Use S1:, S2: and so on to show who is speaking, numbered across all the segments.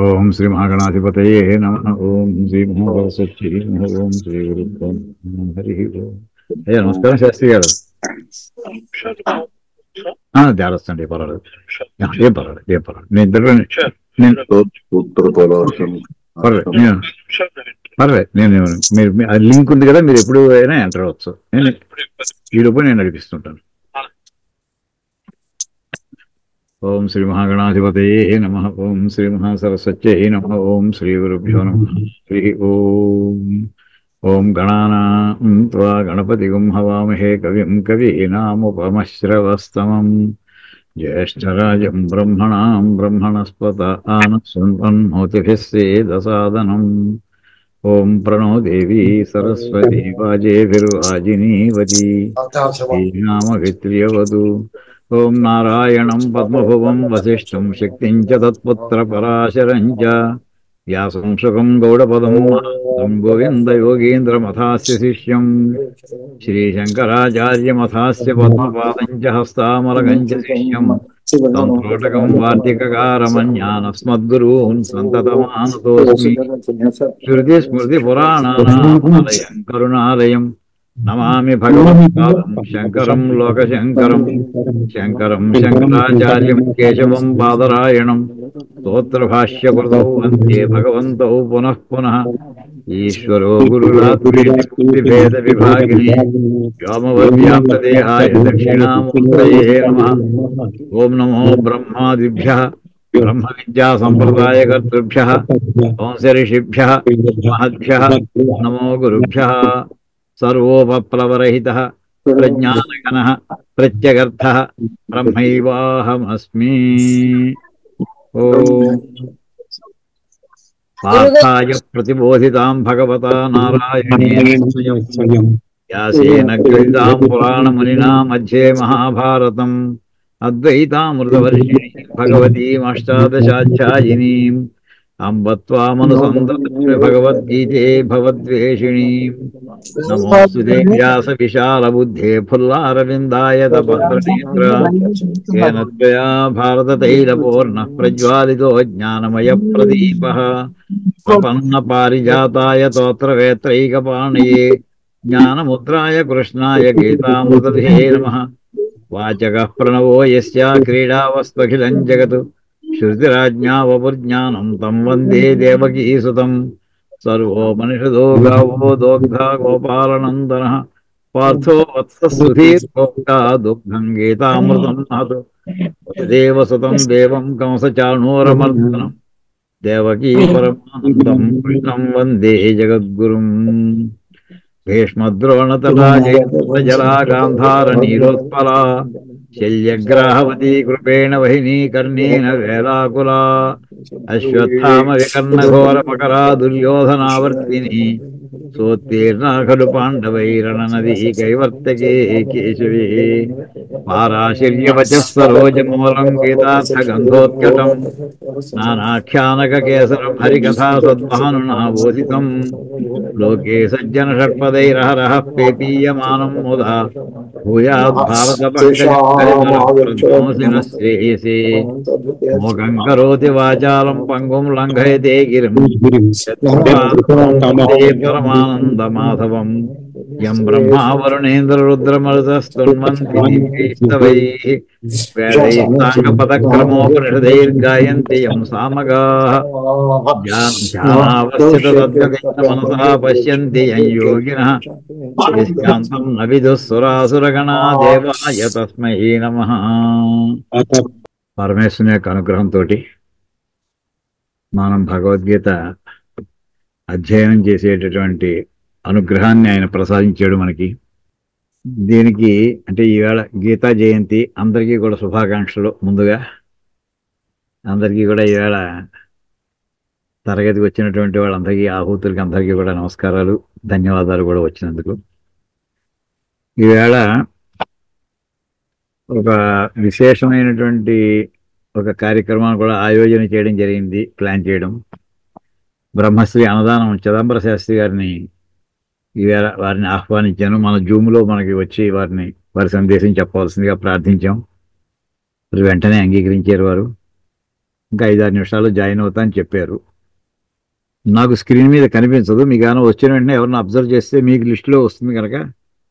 S1: ఓం శ్రీ మహాగణాధిపతయే నమః. ఓం శ్రీ మహాసరస్వతి నమః. ఓం శ్రీ గురుభ్యో నమః. హరి ఓం. అయ్యా నమస్కారం శాస్త్రి గారు. జాడొస్తండి, పర్వాలేదు. ఏం పర్వాలేదు, ఏం పర్వాలేదు. నేను పర్లేదు. నేను మీరు ఆ లింక్ ఉంది కదా, మీరు ఎప్పుడు అయినా ఎంటర్ అవ్వచ్చు. నేను ఈ లోపు నేను నడిపిస్తుంటాను. ఓం శ్రీ మహాగణాధిపతయే నమః. ఓం శ్రీ మహాసరస్వత్యై నమః. ఓం శ్రీ గురుభ్యో నమః. హరి ఓం. ఓం గణానాం త్వా గణపతిగుం హవామహే కవిం కవీనాముపమశ్రవస్తమం జ్యేష్ఠరాజం బ్రహ్మణాం బ్రహ్మణస్పత ఆనశృణ్వన్నోతిభిः సేదసాదనం. ఓం ప్రణో దేవీ సరస్వతీ వాజేభిర్వాజినీవతి శ్రీనామవిత్ర్యవతు. ఓం నారాయణం పద్మభువం వసిష్ఠం శక్తిం చ తత్పుత్రపరాశరం చ వ్యాసం శుకం గౌడపదం మహాంతం గోవిందయోగీంద్రమథాస్య శిష్యం శ్రీశంకరాచార్యమథాస్య పద్మపాదం చ హస్తామలకం చ శిష్యం తంత్రోటకం వార్తికకారమన్యానస్మద్గురూన్ సంతతమానతోస్మి. శృతిస్మృతిపురాణానామాలయం కరుణాలయం నమామి భగవత్పాదం శంకరం లోకశంకరం. శంకరం శంకరాచార్యం కేశవం బాదరాయణం స్తోత్రభాష్యకృతౌ వందే భగవంతౌ పునః పునః. ఈశ్వరో గురురాత్రిభేద విభాగిని వ్యోమవద్వ్యాప్తదేహాయ దక్షిణామూర్తయే నమః. ఓం నమో బ్రహ్మాదిభ్యః బ్రహ్మ విద్యా సంప్రదాయకర్తృభ్యః వంశఋషిభ్యః మహద్భ్యః నమో గురుభ్యః. సర్వోపప్లవరహితః ప్రజ్ఞానఘనః ప్రత్యగర్థః బ్రహ్మైవాహమస్మి. ఓం పార్థాయ ప్రతిబోధితాం భగవతా నారాయణేన స్వయం వ్యాసేన గ్రథితాం పురాణమునినా మధ్యే మహాభారతం అద్వైతామృతవర్షిణీం భగవతీమష్టాదశాధ్యాయినీం అంబ త్వామనుసందత్య భగవద్గీతే భవద్వేషిణీం. నమోస్తుతే వ్యాస విశాల బుద్ధే ఫుల్లారవిందాయత పత్రనేత్ర ఏన త్వయా భారత తైలపూర్ణ ప్రజ్వాలితో జ్ఞానమయ ప్రదీపః. ప్రపన్న పారిజాతాయ తోత్రవేత్రైకపాణయే జ్ఞానముద్రాయ కృష్ణాయ గీతామృతధే నమః. వాచకః ప్రణవో యస్య క్రీడావస్త్వఖిలం జగత్ శృతిరాజ్ఞా వపుర్జ్ఞానం తం వందే దేవకీసుతం. సర్వోపనిషదో గావో దోగ్ధా గోపాలనందనః పార్థో వత్ససుధీర్భోక్తా దుగ్ధం గీతామృతం మహత్. వసుదేవ సుతం దేవం కంసచాణూరమర్దనం దేవకీ పరమానందం కృష్ణం వందే జగద్గురుం. భీష్మద్రోణతటా జయద్రథజలా గాంధార నీలోత్పలా శల్యగ్రాహవతీ కృపేణ వహినీ కర్ణేన వేలాకులా. అశ్వత్థామ వికర్ణఘోర మకరా దుర్యోధనావర్తిని సోత్తీర్ణా ఖలు పాండవైరణనదీ కైవర్తకే కేశవే. పారాశర్యవచః సరోజమూలం గీతార్థగంధోత్కటం నానాఖ్యానకకేసరం హరికథా సద్భానునా బోధితం. లోకే సజ్జన షట్పదైరహరః పేపీయమానం ముదా భూయాద్ భారత పంకజం శ్రేయసే. మోకం కరోతి వాచాలం పంగుం లంఘయతే గిరిం పరమానందమాధవం. యం బ్రహ్మా వరుణేంద్ర రుద్రమరుతస్తున్మంత్రిస్తవైః వేదైస్తాంగపదక్రమోపనిషదైర్గాయంతి యం సామగాః. ధ్యానావస్థితతద్గతేన మనసా పశ్యంతి యం యోగినః యస్యాంతం న విదుః సురాసురగణా దేవాయ తస్మై నమః. పరమేశ్వరుని యొక్క అనుగ్రహంతో మనం భగవద్గీత అధ్యయనం చేసేటటువంటి అనుగ్రహాన్ని ఆయన ప్రసాదించాడు మనకి. దీనికి అంటే ఈవేళ గీతా జయంతి అందరికీ కూడా శుభాకాంక్షలు. ముందుగా అందరికీ కూడా ఈవేళ తరగతికి వచ్చినటువంటి వాళ్ళందరికీ ఆహూతులకి అందరికీ కూడా నమస్కారాలు, ధన్యవాదాలు కూడా వచ్చినందుకు. ఈవేళ ఒక విశేషమైనటువంటి ఒక కార్యక్రమాన్ని కూడా ఆయోజన చేయడం జరిగింది, ప్లాన్ చేయడం. బ్రహ్మశ్రీ అన్నదానం చిదంబర శాస్త్రి గారిని ఈవేళ వారిని ఆహ్వానించాను. మన జూమ్లో మనకి వచ్చి వారి సందేశం చెప్పవలసిందిగా ప్రార్థించాం. వెంటనే అంగీకరించారు వారు. ఇంకా 5-6 నిమిషాలు జాయిన్ అవుతా అని చెప్పారు. నాకు స్క్రీన్ మీద కనిపించదు. మీకు ఏమైనా వచ్చిన వెంటనే ఎవరైనా అబ్జర్వ్ చేస్తే మీకు లిస్టులో వస్తుంది కనుక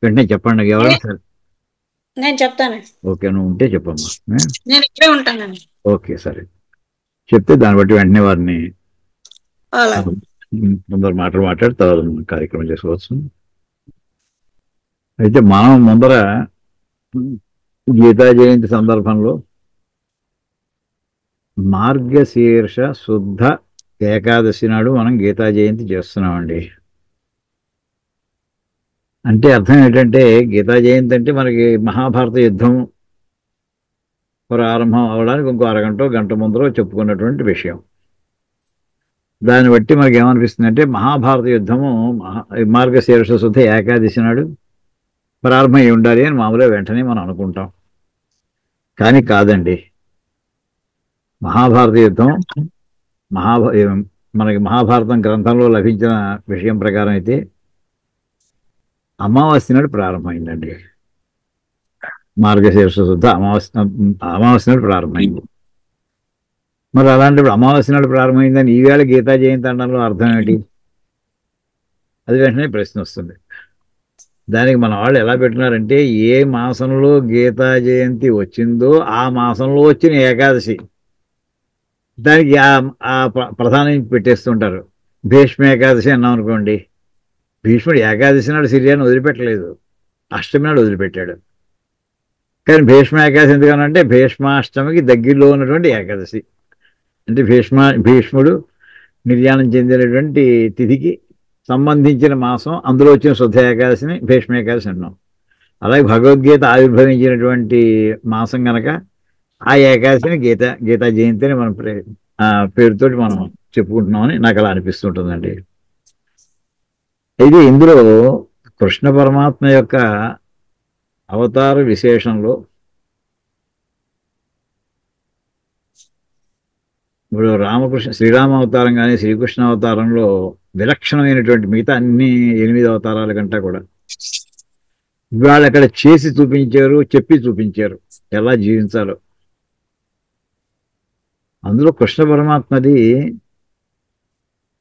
S1: వెంటనే చెప్పండి ఎవరైనా సరే.
S2: నేను చెప్తాను.
S1: ఓకే, నువ్వు ఉంటే చెప్పమ్మా.
S2: నేను ఇక్కడే ఉంటానండి.
S1: ఓకే, సరే. చెప్తే దాన్ని బట్టి వెంటనే వారిని
S2: అలా
S1: ముందర మాటలు మాట్లాడి తర్వాత మనం కార్యక్రమం చేసుకోవచ్చు. అయితే మనం ముందర గీతా జయంతి సందర్భంలో మార్గశీర్ష శుద్ధ ఏకాదశి నాడు మనం గీతా జయంతి చేస్తున్నామండి. అంటే అర్థం ఏంటంటే గీతా జయంతి అంటే మనకి మహాభారత యుద్ధం ప్రారంభం అవడానికి ఇంకో అరగంట గంట ముందర చెప్పుకున్నటువంటి విషయం. దాన్ని బట్టి మనకి ఏమనిపిస్తుంది అంటే మహాభారత యుద్ధము మార్గశీర్ష శుద్ధ ఏకాదశి నాడు ప్రారంభమై ఉండాలి అని మామూలుగా వెంటనే మనం అనుకుంటాం. కానీ కాదండి. మహాభారత యుద్ధం మనకి మహాభారతం గ్రంథంలో లభించిన విషయం ప్రకారం అయితే అమావాస్య నాడు ప్రారంభమైందండి. మార్గశీర్ష శుద్ధ అమావాస్య నాడు ప్రారంభమైంది. మరి అలాంటప్పుడు అమావాస్య నాడు ప్రారంభమైందని ఈవేళ గీతా జయంతి అనడంలో అర్థం ఏంటి? అది వెంటనే ప్రశ్న వస్తుంది. దానికి మన వాళ్ళు ఎలా పెట్టినారంటే ఏ మాసంలో గీతా జయంతి వచ్చిందో ఆ మాసంలో వచ్చిన ఏకాదశి దానికి ప్రధానం పెట్టేస్తుంటారు. భీష్మ ఏకాదశి అన్నాం అనుకోండి, భీష్ముడు ఏకాదశి నాడు సిరియాన్ని వదిలిపెట్టలేదు, అష్టమి నాడు వదిలిపెట్టాడు. కానీ భీష్మ ఏకాదశి ఎందుకనంటే భీష్మాష్టమికి దగ్గరలో ఉన్నటువంటి ఏకాదశి. అంటే భీష్ముడు నిర్యాణం చెందినటువంటి తిథికి సంబంధించిన మాసం, అందులో వచ్చిన శుద్ధ ఏకాదశిని భీష్మ ఏకాదశి అన్నాం. అలాగే భగవద్గీత ఆవిర్భవించినటువంటి మాసం కనుక ఆ ఏకాదశిని గీతా జయంతి అని మనం పేరుతోటి మనం చెప్పుకుంటున్నామని నాకు అలా అనిపిస్తుంటుందండి. అయితే ఇందులో కృష్ణ పరమాత్మ యొక్క అవతార విశేషంలో ఇప్పుడు శ్రీరామ అవతారం కానీ శ్రీకృష్ణ అవతారంలో విలక్షణమైనటువంటి మిగతా అన్ని 8 అవతారాల కంటే కూడా వాళ్ళు అక్కడ చేసి చూపించారు, చెప్పి చూపించారు ఎలా జీవించాలో. అందులో కృష్ణ పరమాత్మది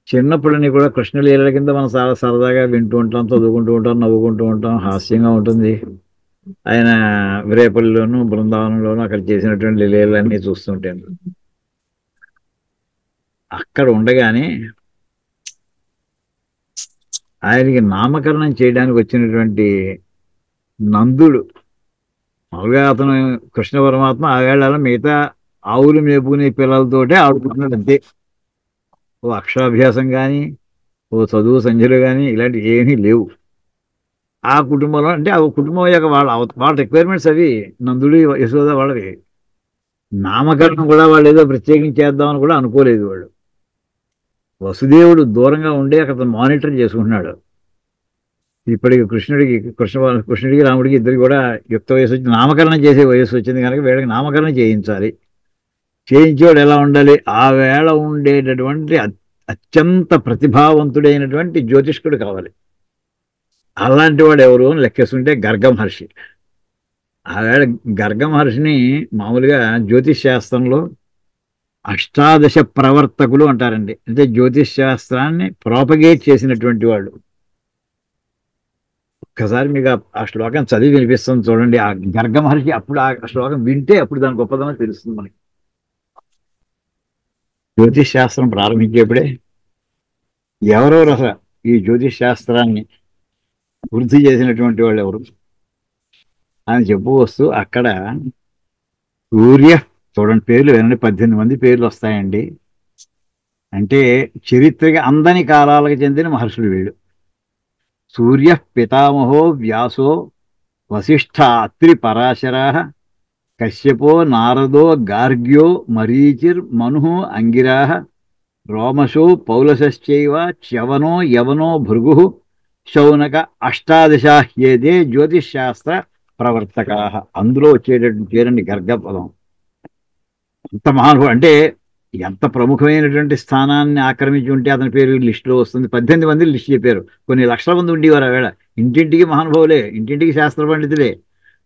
S1: చిన్నప్పుడని కూడా కృష్ణలీలల కింద మనం చాలా సరదాగా వింటూ ఉంటాం, చదువుకుంటూ ఉంటాం, నవ్వుకుంటూ ఉంటాం, హాస్యంగా ఉంటుంది. ఆయన విరేపల్లిలోను బృందావనంలోను అక్కడ చేసినటువంటి లీలలన్నీ చూస్తుంటాను. అక్కడ ఉండగానే ఆయనకి నామకరణం చేయడానికి వచ్చినటువంటి నందుడు, మామూలుగా అతను కృష్ణ పరమాత్మ ఆ వేళ మిగతా ఆవులు మేపుకునే పిల్లలతోటే ఆడుకుంటున్నాడు అంతే. ఓ అక్షరాభ్యాసం కానీ ఓ చదువు సంధ్యలు కానీ ఇలాంటివి ఏమీ లేవు ఆ కుటుంబంలో. అంటే ఆ కుటుంబం యొక్క వాళ్ళ రిక్వైర్మెంట్స్ అవి, నందుడు యశోద వాళ్ళవి. నామకరణం కూడా వాళ్ళు ఏదో ప్రత్యేకించి చేద్దామని కూడా అనుకోలేదు వాళ్ళు. వసుదేవుడు దూరంగా ఉండి అక్కడ మానిటర్ చేసుకుంటున్నాడు. ఇప్పటికి కృష్ణుడికి రాముడికి ఇద్దరికి కూడా యుక్త వయసు వచ్చి నామకరణం చేసే వయసు వచ్చింది కనుక వీళ్ళకి నామకరణం చేయించాలి. చేయించేవాడు ఎలా ఉండాలి? ఆ వేళ ఉండేటటువంటి అత్యంత ప్రతిభావంతుడైనటువంటి జ్యోతిష్కుడు కావాలి. అలాంటి వాడు ఎవరు అని లెక్కేస్తుంటే గర్గ మహర్షి. ఆ వేళ గర్గ మహర్షిని మామూలుగా జ్యోతిష్ శాస్త్రంలో అష్టాదశ ప్రవర్తకులు అంటారండి. అంటే జ్యోతిష్ శాస్త్రాన్ని ప్రాపగేట్ చేసినటువంటి వాళ్ళు. ఒక్కసారి మీకు ఆ శ్లోకం చదివి వినిపిస్తుంది చూడండి. ఆ గర్గ మహర్షి అప్పుడు ఆ శ్లోకం వింటే అప్పుడు దాని గొప్పదనం తెలుస్తుంది మనకి. జ్యోతిష్ శాస్త్రం ప్రారంభించేప్పుడే ఎవరెవరు అసలు ఈ జ్యోతిష్ శాస్త్రాన్ని వృద్ధి చేసినటువంటి వాళ్ళు ఎవరు అని చెప్పు వస్తూ అక్కడ సూర్య చూడండి, పేర్లు వినండి, 18 మంది పేర్లు వస్తాయండి. అంటే చరిత్రకి అందని కాలాలకు చెందిన మహర్షులు వీళ్ళు. సూర్య పితామహో వ్యాసో వశిష్ఠ అత్రి పరాశరా కశ్యపో నారదో గార్గ్యో మరీచిర్ మను అంగిరా రోమశో పౌలశ్చైవ చ్యవనో యవనో భృగు శౌనక అష్టాదశాహ్యేదే జ్యోతిష్ శాస్త్ర ప్రవర్తకా. అందులో వచ్చేటటువంటి పేరండి గర్గ పదం. అంత మహానుభావుడు అంటే ఎంత ప్రముఖమైనటువంటి స్థానాన్ని ఆక్రమించి ఉంటే అతని పేరు లిస్టులో వస్తుంది. 18 మంది లిస్ట్ చెప్పారు. కొన్ని లక్షల మంది ఉండేవారు ఆవేళ. ఇంటింటికి మహానుభావులే, ఇంటింటికి శాస్త్ర పండితులే.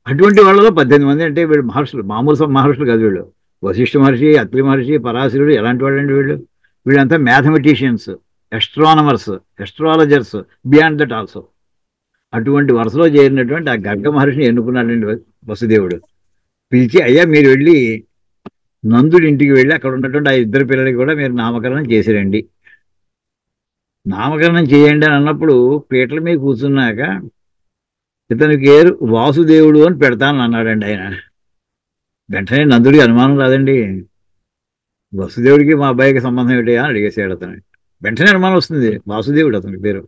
S1: అటువంటి వాళ్ళలో 18 మంది అంటే వీళ్ళు మహర్షులు, మామూలు మహర్షులు కాదు వీళ్ళు. వశిష్ఠ మహర్షి, అత్రి మహర్షి, పరాశరుడు ఎలాంటి వాళ్ళండి వీళ్ళు? వీళ్ళంతా mathematicians, astronomers, astrologers, beyond that also. అటువంటి వరుసలో చేరినటువంటి ఆ గర్గ మహర్షిని ఎన్నుకున్నాడండి వసుదేవుడు. పిలిచి, అయ్యా మీరు వెళ్ళి నందుడి ఇంటికి వెళ్ళి అక్కడ ఉన్నటువంటి ఆ ఇద్దరు పిల్లలకి కూడా మీరు నామకరణం చేసిరండి. నామకరణం చేయండి అని అన్నప్పుడు పీటల మీద కూర్చున్నాక ఇతని పేరు వాసుదేవుడు అని పెడతానని అన్నాడండి ఆయన. వెంటనే నందుడికి అనుమానం రాదండి, వసుదేవుడికి మా అబ్బాయికి సంబంధం ఏంటి అని అడిగేసాడు అతను. వెంటనే అనుమానం వస్తుంది, వాసుదేవుడు అతని పేరు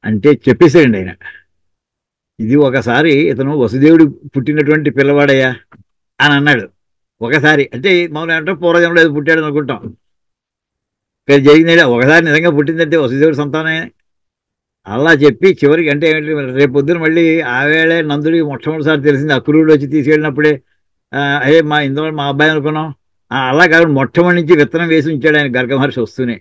S1: అంటే. చెప్పేసాడండి ఆయన, ఇది ఒకసారి ఇతను వసుదేవుడు పుట్టినటువంటి పిల్లవాడయ్యా అని అన్నాడు. ఒకసారి అంటే మమ్మల్ని అంటే పూర్వజంలో ఏదో పుట్టాడు అనుకుంటాం, ఇక్కడ జరిగిందంటే ఒకసారి నిజంగా పుట్టిందంటే వసుదేవుడు సంతానమే. అలా చెప్పి చివరికి అంటే ఏంటి, రేపు పొద్దున మళ్ళీ ఆవేళే నందుడికి మొట్టమొదటిసారి తెలిసింది, అక్రూరుడు వచ్చి తీసుకెళ్ళినప్పుడే అయ్యే మా ఇందులో మా అబ్బాయి అనుకున్నాం. అలా కాకుండా మొట్టమొదటి నుంచి విత్తనం వేసి ఉంచాడు ఆయన గర్గ మహర్షి వస్తూనే.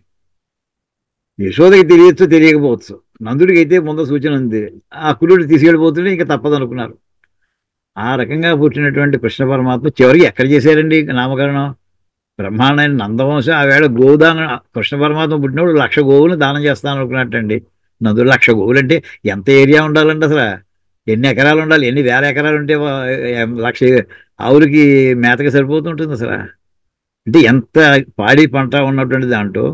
S1: యశోదకి తెలియచ్చు, తెలియకపోవచ్చు, నందుడికి అయితే ముందు సూచన ఉంది. ఆ అక్రూరుడు తీసుకెళ్ళిపోతుంటే ఇంకా తప్పదు అనుకున్నారు. ఆ రకంగా పుట్టినటువంటి కృష్ణ పరమాత్మ చివరికి ఎక్కడ చేశారండి నామకరణం? బ్రహ్మాండమైన నందవంశం. ఆవేళ గోదానం, కృష్ణ పరమాత్మ పుట్టినప్పుడు 1,00,000 గోవులు దానం చేస్తాను అనుకున్నట్టండి. నందుడు 1,00,000 గోవులు అంటే ఎంత ఏరియా ఉండాలండి అసలు? ఎన్ని ఎకరాలు ఉండాలి? ఎన్ని వేల ఎకరాలు ఉంటే 1,00,000 ఆవులకి మేతకి సరిపోతుంటుంది అసలు? అంటే ఎంత పాడి పంట ఉన్నటువంటి దాంట్లో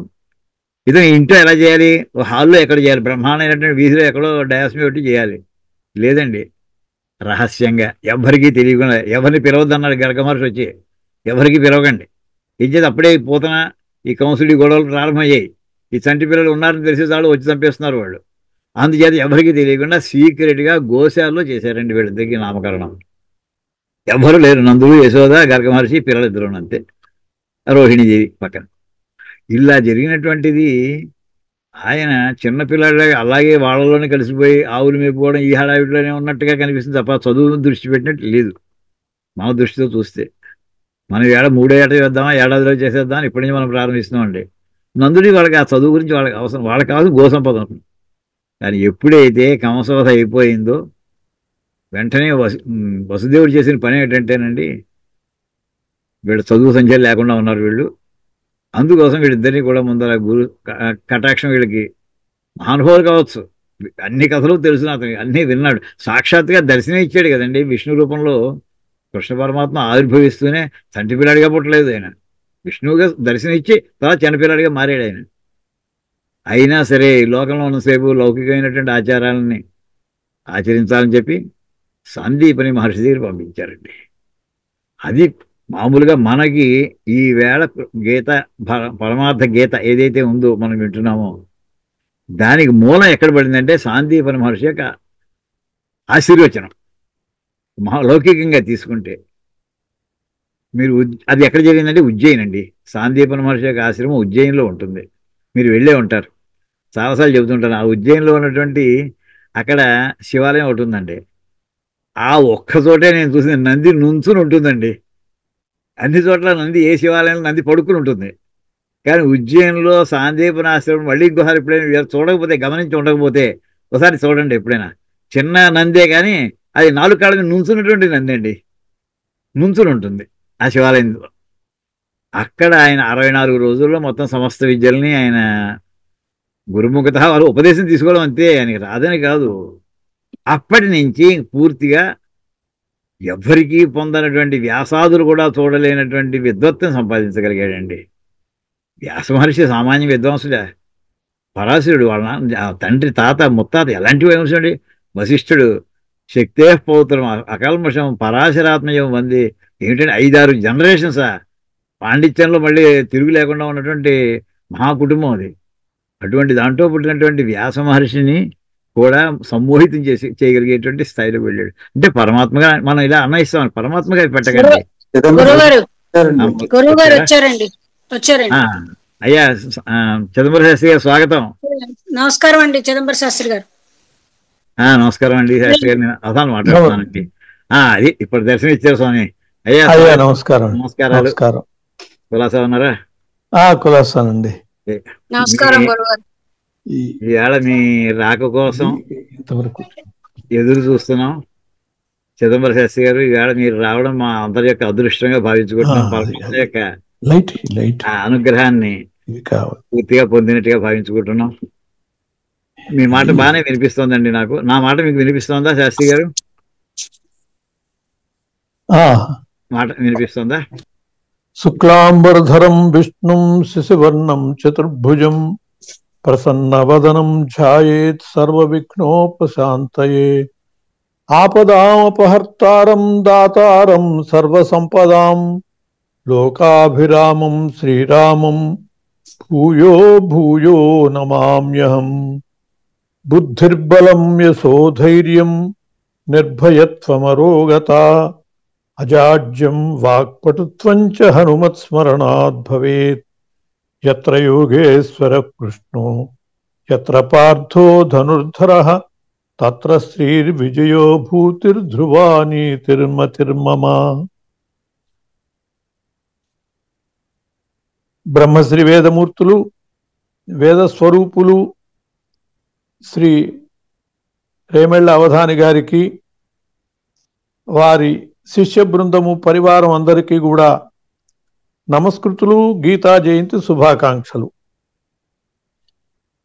S1: ఇదే ఇంట్లో ఎలా చేయాలి? హాల్లో ఎక్కడ చేయాలి? బ్రహ్మాండమైనటువంటి వీధిలో ఎక్కడో డయాస్మి పెట్టి చేయాలి. లేదండి, రహస్యంగా ఎవరికీ తెలియకుండా. ఎవరిని పిలవద్దన్నాడు గర్గ మహర్షి వచ్చి, ఎవరికి పిలవకండి. ఏం చేసి అప్పుడే పూతన ఈ కౌన్సిల్ గొడవలు ప్రారంభమయ్యాయి. ఈ చంటి పిల్లలు ఉన్నారని తెలిసేసాడు, వచ్చి చంపేస్తున్నారు వాళ్ళు. అందుచేత ఎవరికి తెలియకుండా సీక్రెట్గా గోశాలలో చేశారండి వీళ్ళిద్దరికి నామకరణం. ఎవరు లేరు, నందుడు, యశోద, గర్గ మహర్షి, పిల్లలిద్దరు అంతే, రోహిణీదేవి పక్కన. ఇలా జరిగినటువంటిది ఆయన చిన్నపిల్లాడిలాగా అలాగే వాళ్ళలోనే కలిసిపోయి ఆవులు మేపుకోవడం ఈ హడావిడిలోనే ఉన్నట్టుగా కనిపిస్తుంది తప్ప చదువును దృష్టి పెట్టినట్టు లేదు మన దృష్టితో చూస్తే. మనం 3 ఏట చేద్దామా, ఏడాదిలో చేసేద్దాం ఇప్పటి నుంచి మనం ప్రారంభిస్తున్నామండి. నందుడి వాళ్ళకి ఆ చదువు గురించి వాళ్ళకి అవసరం, వాళ్ళకి కాదు గోసంపద. కానీ ఎప్పుడైతే కంసవధ అయిపోయిందో వెంటనే వసుదేవుడు చేసిన పని ఏంటంటేనండి, వీళ్ళు చదువు సంఖ్యలు లేకుండా ఉన్నారు వీళ్ళు. అందుకోసం వీళ్ళిద్దరినీ కూడా ముందర గురు కటాక్షం, వీళ్ళకి మహానుభావులు కావచ్చు, అన్ని కథలు తెలుసు అతనికి, అన్నీ విన్నాడు, సాక్షాత్గా దర్శనం ఇచ్చాడు కదండి విష్ణు రూపంలో. కృష్ణ పరమాత్మ ఆవిర్భవిస్తూనే చంటి పిల్లాడిగా పుట్టలేదు ఆయన, విష్ణువుగా దర్శనం ఇచ్చి తర్వాత చిన్నపిల్లాడిగా మారాడు ఆయన. అయినా సరే ఈ లోకంలో ఉన్నసేపు లౌకికమైనటువంటి ఆచారాలని ఆచరించాలని చెప్పి సందీపని మహర్షి దగ్గర పంపించారండి. అది మామూలుగా మనకి ఈ వేళ గీత, పరమార్థ గీత ఏదైతే ఉందో మనం వింటున్నామో దానికి మూలం ఎక్కడ పడిందంటే సాందీపని మహర్షి యొక్క ఆశీర్వచనం. లౌకికంగా తీసుకుంటే మీరు అది ఎక్కడ జరిగిందంటే ఉజ్జయిన్ అండి. సాందీపని మహర్షి యొక్క ఆశ్రమం ఉజ్జయిన్లో ఉంటుంది, మీరు వెళ్ళే ఉంటారు, చాలాసార్లు చెబుతుంటాను. ఆ ఉజ్జయిన్లో ఉన్నటువంటి అక్కడ శివాలయం ఒకటి ఉందండి. ఆ ఒక్కచోటే నేను చూసిన నంది నుంచుని ఉంటుందండి. అన్ని చోట్ల నంది, ఏ శివాలయంలో నంది పడుకుని ఉంటుంది. కానీ ఉజ్జయిన్లో సాందీపని ఆశ్రమం మళ్ళీ ఇంకోసారి ఎప్పుడైనా చూడకపోతే, గమనించి ఉండకపోతే ఒకసారి చూడండి ఎప్పుడైనా. చిన్న నందే కానీ అది 4 కాళ్ళ మీద నుంచున్నటువంటి నంది అండి, నుంచుని ఉంటుంది ఆ శివాలయంలో. అక్కడ ఆయన 64 రోజుల్లో మొత్తం సమస్త విద్యల్ని ఆయన గురుముఖత వారు ఉపదేశం తీసుకోవడం అంతే, ఆయనకి రాదని కాదు. అప్పటి నుంచి పూర్తిగా ఎవ్వరికీ పొందనటువంటి, వ్యాసాదులు కూడా చూడలేనటువంటి విద్వత్తును సంపాదించగలిగాడండి. వ్యాస మహర్షి సామాన్య విద్వాంసుడా? పరాశరుడు వాళ్ళ తండ్రి, తాత, ముత్తాత ఎలాంటి వంశండి? వశిష్ఠుడు శక్తే పౌత్రం అకల్మషం పరాశరాత్మయం మంది ఏమిటంటే 5-6 జనరేషన్సా పాండిత్యంలో మళ్ళీ తిరుగు లేకుండా ఉన్నటువంటి మహాకుటుంబం అది. అటువంటి దాంట్లో పుట్టినటువంటి వ్యాస మహర్షిని కూడా సమ్మోహితం చేయగలిగేటువంటి స్థాయిలో వెళ్ళాడు. అంటే పరమాత్మగా మనం ఇలా అన్వయిస్తాం, పరమాత్మగా పెట్టకండి. అయ్యా చిదంబర శాస్త్రి గారు స్వాగతం.
S2: నమస్కారం అండి చిదంబర శాస్త్రి గారు.
S1: నమస్కారం అండి శాస్త్రి గారు, నేను అసాను మాట్లాడుతున్నానండి. అది ఇప్పుడు దర్శనం ఇచ్చారు స్వామి. అయ్యా
S3: నమస్కారం.
S1: నమస్కారాలు. కులాసా ఉన్నారా?
S3: కులాసానండి.
S2: నమస్కారం గురుగారు.
S1: ఈవేళ మీ రాక కోసం ఎదురు చూస్తున్నాం. చిదంబర శాస్త్రి గారు, ఈవేళ మీరు రావడం మా అందరి యొక్క అదృష్టంగా భావించుకుంటున్నాం. పరమేశ్వరుని యొక్క
S3: లైట్ లైట్
S1: ఆ అనుగ్రహాన్ని
S3: ఇవి కావాలి.
S1: పూర్తిగా పొందినట్టుగా భావించుకుంటున్నాం. మీ మాట బాగానే వినిపిస్తోందండి నాకు. నా మాట మీకు వినిపిస్తోందా శాస్త్రి గారు? మాట వినిపిస్తోందా?
S3: శుక్లాంబరధరం విష్ణుం శశివర్ణం చతుర్భుజం ప్రసన్నవదనం ధ్యాయేత్ సర్వవిఘ్నోపశాంతయే. ఆపదామపహర్తారం దాతారం సర్వసంపదాం లోకాభిరామం శ్రీరామం భూయో భూయో నమామ్యహం. బుద్ధిర్బలం యశోధైర్యం నిర్భయత్వమరోగత అజాడ్యం వాక్పటుత్వం చ హనుమత్స్మరణాద్ భవేత్. యత్ర యోగేశ్వర కృష్ణో యత్ర పార్థో ధనుర్ధరః తత్ర శ్రీర్విజయో భూతిర్ధ్రువా నీతిర్మతిర్మమ. బ్రహ్మశ్రీ వేదమూర్తులు, వేదస్వరూపులు శ్రీ రేమెళ్ళ అవధాని గారికి, వారి శిష్య బృందము, పరివారం అందరికీ కూడా నమస్కృతులు, గీతా జయంతి శుభాకాంక్షలు.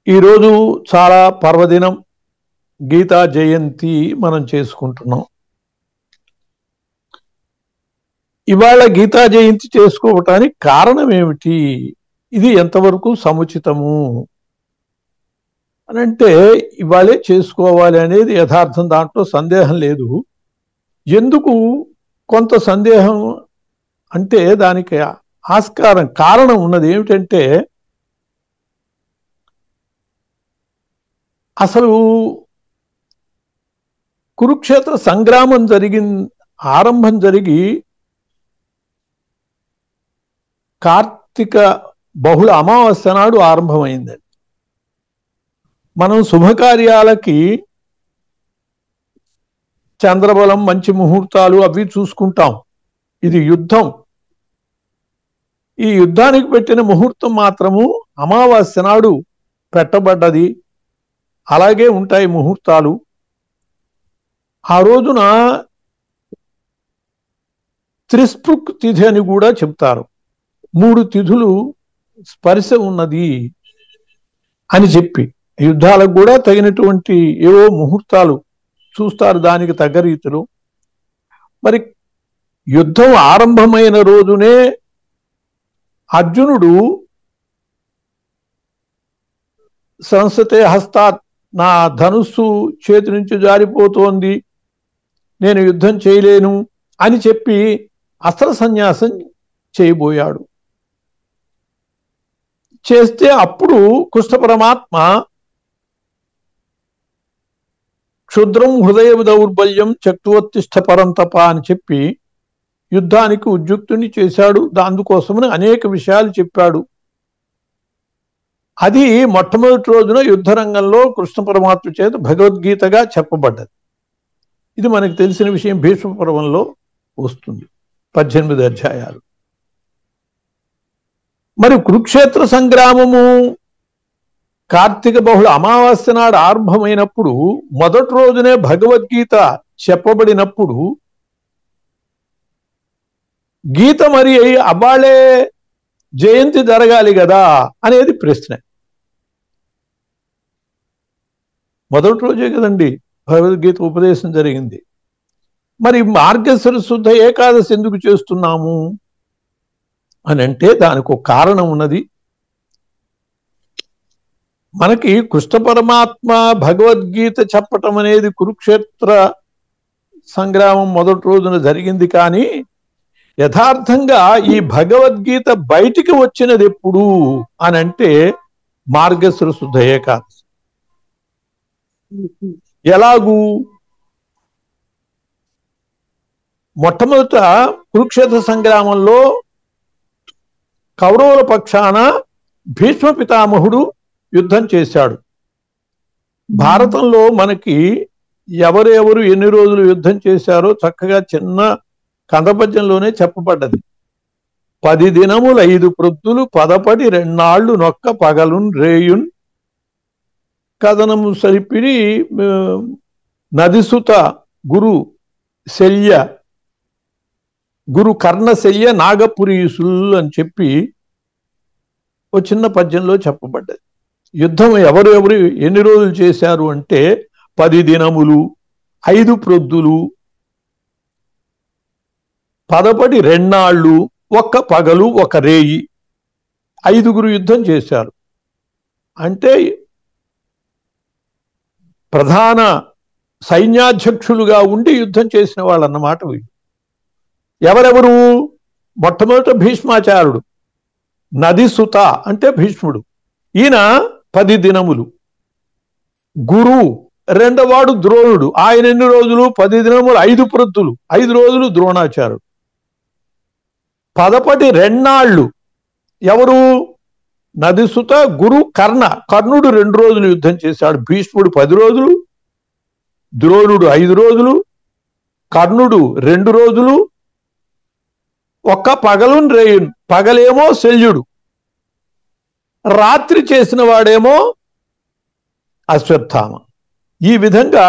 S3: ఈరోజు చాలా పర్వదినం, గీతా జయంతి మనం చేసుకుంటున్నాం. ఇవాళ గీతా జయంతి చేసుకోవటానికి కారణం ఏమిటి, ఇది ఎంతవరకు సముచితము అని అంటే, ఇవాళే చేసుకోవాలి అనేది యథార్థం, దాంట్లో సందేహం లేదు. ఎందుకు కొంత సందేహం అంటే దానికి ఆస్కారం, కారణం ఉన్నది. ఏమిటంటే, అసలు కురుక్షేత్ర సంగ్రామం ఆరంభం జరిగి కార్తీక బహుళ అమావాస్య నాడు ఆరంభమైందండి. మనం శుభకార్యాలకి చంద్రబలం, మంచి ముహూర్తాలు అవి చూసుకుంటాం. ఇది యుద్ధం. ఈ యుద్ధానికి పెట్టిన ముహూర్తం మాత్రము అమావాస్య నాడు పెట్టబడ్డది. అలాగే ఉంటాయి ముహూర్తాలు. ఆ రోజున త్రిస్పృక్ తిథి అని కూడా చెప్తారు. 3 తిథులు స్పర్శ ఉన్నది అని చెప్పి, యుద్ధాలకు కూడా తగినటువంటి ఏవో ముహూర్తాలు చూస్తారు దానికి తగ్గ రీతిలో. మరి యుద్ధం ఆరంభమైన రోజునే అర్జునుడు సంసతే హస్తాత్, నా ధనుస్సు చేతి నుంచి జారిపోతోంది, నేను యుద్ధం చేయలేను అని చెప్పి అస్త్ర సన్యాసం చేయబోయాడు. చేస్తే అప్పుడు కృష్ణ పరమాత్మ క్షుద్రం హృదయ దౌర్బల్యం చక్తువత్తిష్ట పరంతప అని చెప్పి యుద్ధానికి ఉద్యుక్తుని చేశాడు. అందుకోసమని అనేక విషయాలు చెప్పాడు. అది మొట్టమొదటి రోజున యుద్ధరంగంలో కృష్ణ పరమాత్మ చేత భగవద్గీతగా చెప్పబడ్డది. ఇది మనకు తెలిసిన విషయం. భీష్మ పర్వంలో వస్తుంది, 18 అధ్యాయాలు. మరి కురుక్షేత్ర సంగ్రామము కార్తీక బహుళ అమావాస్య నాడు ఆరంభమైనప్పుడు, మొదటి రోజునే భగవద్గీత చెప్పబడినప్పుడు, గీత మరి అవ్వాళే జయంతి జరగాలి కదా అనేది ప్రశ్న. మొదటి రోజే కదండి భగవద్గీత ఉపదేశం జరిగింది. మరి మార్గశిర శుద్ధ ఏకాదశి ఎందుకు చేస్తున్నాము అని అంటే దానికి ఒక కారణం ఉన్నది. మనకి కృష్ణ పరమాత్మ భగవద్గీత చెప్పటం అనేది కురుక్షేత్ర సంగ్రామం మొదటి రోజున జరిగింది. కానీ యథార్థంగా ఈ భగవద్గీత బయటికి వచ్చినది ఎప్పుడు అని అంటే మార్గశిర శుద్ధ ఏకాదశి. ఎలాగూ మొట్టమొదట కురుక్షేత్ర సంగ్రామంలో కౌరవుల పక్షాన భీష్మ పితామహుడు యుద్ధం చేశాడు. భారతంలో మనకి ఎవరెవరు ఎన్ని రోజులు యుద్ధం చేశారో చక్కగా చిన్న కందపద్యంలోనే చెప్పబడ్డది. 10 దినములు 5 ప్రొద్దులు 11 2 నొక్క పగలున్ రేయున్ కథనము సరిపిడి నదిసుత గురు శల్య గురు కర్ణశల్య నాగపురీసులు అని చెప్పి ఓ చిన్న పద్యంలో చెప్పబడ్డది. యుద్ధం ఎవరెవరు ఎన్ని రోజులు చేశారు అంటే 10 దినములు 5 ప్రొద్దులు 11 2 1 పగలు 1 రేయి 5గురు యుద్ధం చేశారు. అంటే ప్రధాన సైన్యాధ్యక్షులుగా ఉండి యుద్ధం చేసిన వాళ్ళు అన్నమాట వీళ్ళు. ఎవరెవరు? మొట్టమొదట భీష్మాచార్యుడు, నదిసుత అంటే భీష్ముడు, ఈయన 10 దినములు. గురు రెండవాడు ద్రోణుడు, ఆయన ఎన్ని రోజులు? 10 దినములు 5 ప్రొద్దులు 5 రోజులు ద్రోణాచార్యుడు. 11 2 ఎవరు? నదిసుత, గురు, కర్ణుడు 2 రోజులు యుద్ధం చేశాడు. భీష్ముడు 10 రోజులు, ద్రోణుడు 5 రోజులు, కర్ణుడు 2 రోజులు, 1 పగలు రేయును. పగలేమో శల్యుడు, రాత్రి చేసిన వాడేమో అశ్వత్థామ. ఈ విధంగా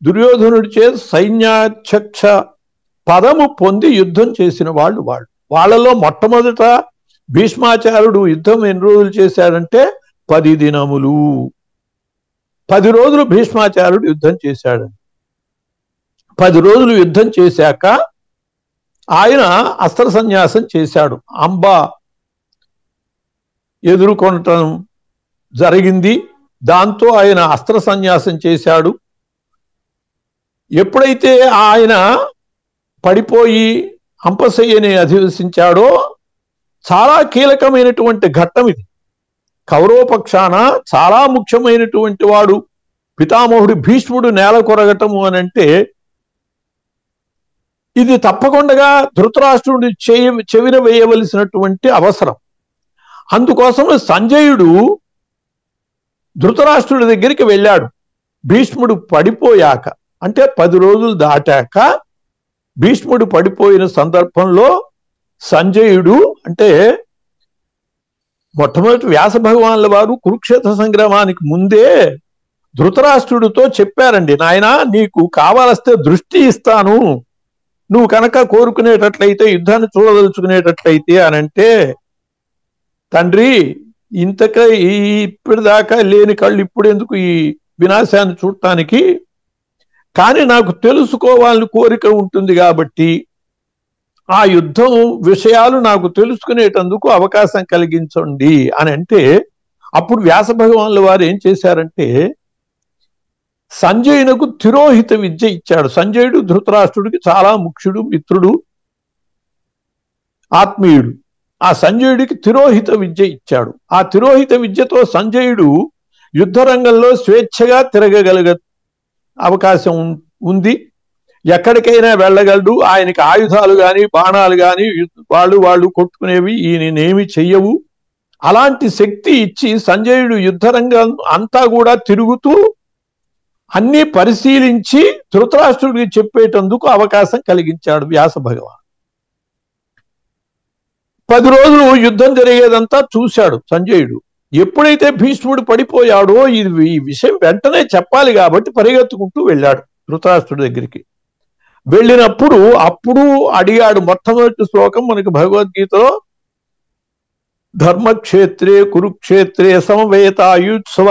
S3: దుర్యోధనుడి చే సైన్యాధ్యక్ష పదము పొంది యుద్ధం చేసిన వాళ్ళలో మొట్టమొదట భీష్మాచార్యుడు యుద్ధం ఎన్ని రోజులు చేశాడంటే 10 దినములు. 10 రోజులు భీష్మాచార్యుడు యుద్ధం చేశాడు. 10 రోజులు యుద్ధం చేశాక ఆయన అస్త్ర సన్యాసం చేశాడు. అంబ ఎదుర్కొనటం జరిగింది. దాంతో ఆయన అస్త్ర సన్యాసం చేశాడు. ఎప్పుడైతే ఆయన పడిపోయి అంపశయ్యని అధివసించాడో చాలా కీలకమైనటువంటి ఘట్టం ఇది. కౌరవపక్షాన చాలా ముఖ్యమైనటువంటి వాడు పితామహుడు భీష్ముడు నేల కొరగటము అని అంటే ఇది తప్పకుండా ధృతరాష్ట్రుడి చెవిన వేయవలసినటువంటి అవసరం. అందుకోసం సంజయుడు ధృతరాష్ట్రుడి దగ్గరికి వెళ్ళాడు. భీష్ముడు పడిపోయాక అంటే 10 రోజులు దాటాక భీష్ముడు పడిపోయిన సందర్భంలో సంజయుడు అంటే మొట్టమొదటి వ్యాస భగవాన్ల వారు కురుక్షేత్ర సంగ్రామానికి ముందే ధృతరాష్ట్రుడితో చెప్పారండి, నాయనా నీకు కావాలస్తే దృష్టి ఇస్తాను, నువ్వు కనుక కోరుకునేటట్లయితే యుద్ధాన్ని చూడదలుచుకునేటట్లయితే అని అంటే, తండ్రి ఇప్పటిదాకా లేని కళ్ళు ఇప్పుడు ఎందుకు ఈ వినాశాన్ని చూడటానికి, కానీ నాకు తెలుసుకోవాలని కోరిక ఉంటుంది కాబట్టి ఆ యుద్ధం విషయాలు నాకు తెలుసుకునేటందుకు అవకాశం కలిగించండి అని అంటే, అప్పుడు వ్యాస భగవాన్ల వారు ఏం చేశారంటే సంజయునకు తిరోహిత విద్య ఇచ్చాడు. సంజయుడు ధృతరాష్ట్రుడికి చాలా ముఖ్యుడు, మిత్రుడు, ఆత్మీయుడు. ఆ సంజయుడికి తిరోహిత విద్య ఇచ్చాడు. ఆ తిరోహిత విద్యతో సంజయుడు యుద్ధ రంగంలో స్వేచ్ఛగా తిరగగలిగ అవకాశం ఉంది. ఎక్కడికైనా వెళ్ళగలడు. ఆయనకి ఆయుధాలు కానీ బాణాలు కానీ వాళ్ళు కొట్టుకునేవి ఈయనేమి చెయ్యవు. అలాంటి శక్తి ఇచ్చి సంజయుడు యుద్ధ రంగం అంతా కూడా తిరుగుతూ అన్ని పరిశీలించి ధృతరాష్ట్రుడికి చెప్పేటందుకు అవకాశం కలిగించాడు వ్యాస భగవాన్. 10 రోజులు యుద్ధం జరిగేదంతా చూశాడు సంజయుడు. ఎప్పుడైతే భీష్ముడు పడిపోయాడో ఈ విషయం వెంటనే చెప్పాలి కాబట్టి పరిగెత్తుకుంటూ వెళ్ళాడు ధృతరాష్ట్రుడి దగ్గరికి. వెళ్ళినప్పుడు అప్పుడు అడిగాడు. మొట్టమొదటి శ్లోకం మనకి భగవద్గీతలో, ధర్మక్షేత్రే కురుక్షేత్రే సమవేతాయుత్సవ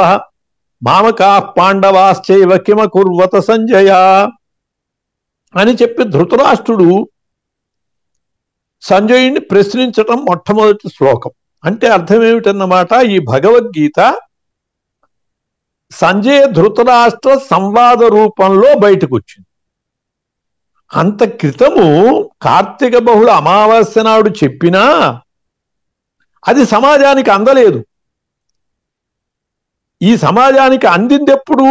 S3: మామకా పాండవాశ్చైవ కిమకుర్వత సంజయ అని చెప్పి ధృతరాష్ట్రుడు సంజయుడిని ప్రశ్నించటం మొట్టమొదటి శ్లోకం. అంటే అర్థం ఏమిటన్నమాట, ఈ భగవద్గీత సంజయ ధృతరాష్ట్ర సంవాద రూపంలో బయటకు వచ్చింది. అంత క్రితము కార్తీక బహుళ అమావాస్య నాడు చెప్పినా అది సమాజానికి అందలేదు. ఈ సమాజానికి అందింది ఎప్పుడు?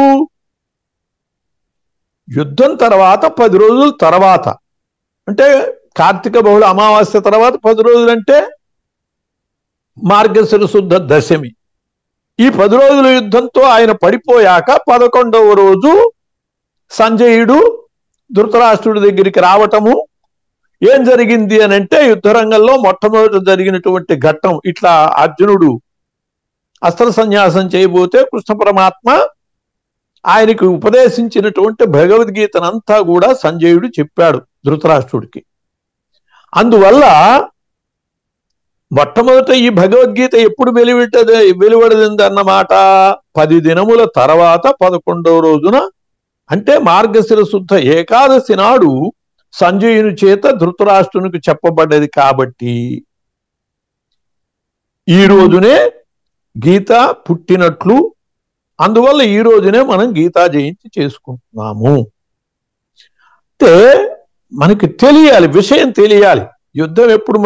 S3: యుద్ధం తర్వాత 10 రోజుల తర్వాత, అంటే కార్తీక బహుళ అమావాస్య తర్వాత 10 రోజులంటే మార్గశిర శుద్ధ దశమి. ఈ 10 రోజుల యుద్ధంతో ఆయన పడిపోయాక 11వ రోజు సంజయుడు ధృతరాష్ట్రుడి దగ్గరికి రావటము. ఏం జరిగింది అని అంటే, యుద్ధరంగంలో మొట్టమొదట జరిగినటువంటి ఘట్టం ఇట్లా అర్జునుడు అస్త్ర సన్యాసం చేయబోతే కృష్ణ పరమాత్మ ఆయనకి ఉపదేశించినటువంటి భగవద్గీతనంతా కూడా సంజయుడు చెప్పాడు ధృతరాష్ట్రుడికి. అందువల్ల మొట్టమొదట ఈ భగవద్గీత ఎప్పుడు వెలువడింది అన్నమాట 10 దినముల తర్వాత 11వ రోజున, అంటే మార్గశిర శుద్ధ ఏకాదశి నాడు సంజయుని చేత ధృతరాష్ట్రునికి చెప్పబడ్డది. కాబట్టి ఈ రోజునే గీత పుట్టినట్లు, అందువల్ల ఈ రోజునే మనం గీతా జయంతి చేసుకుంటున్నాము. అంటే మనకి తెలియాలి, విషయం తెలియాలి. యుద్ధం ఎప్పుడు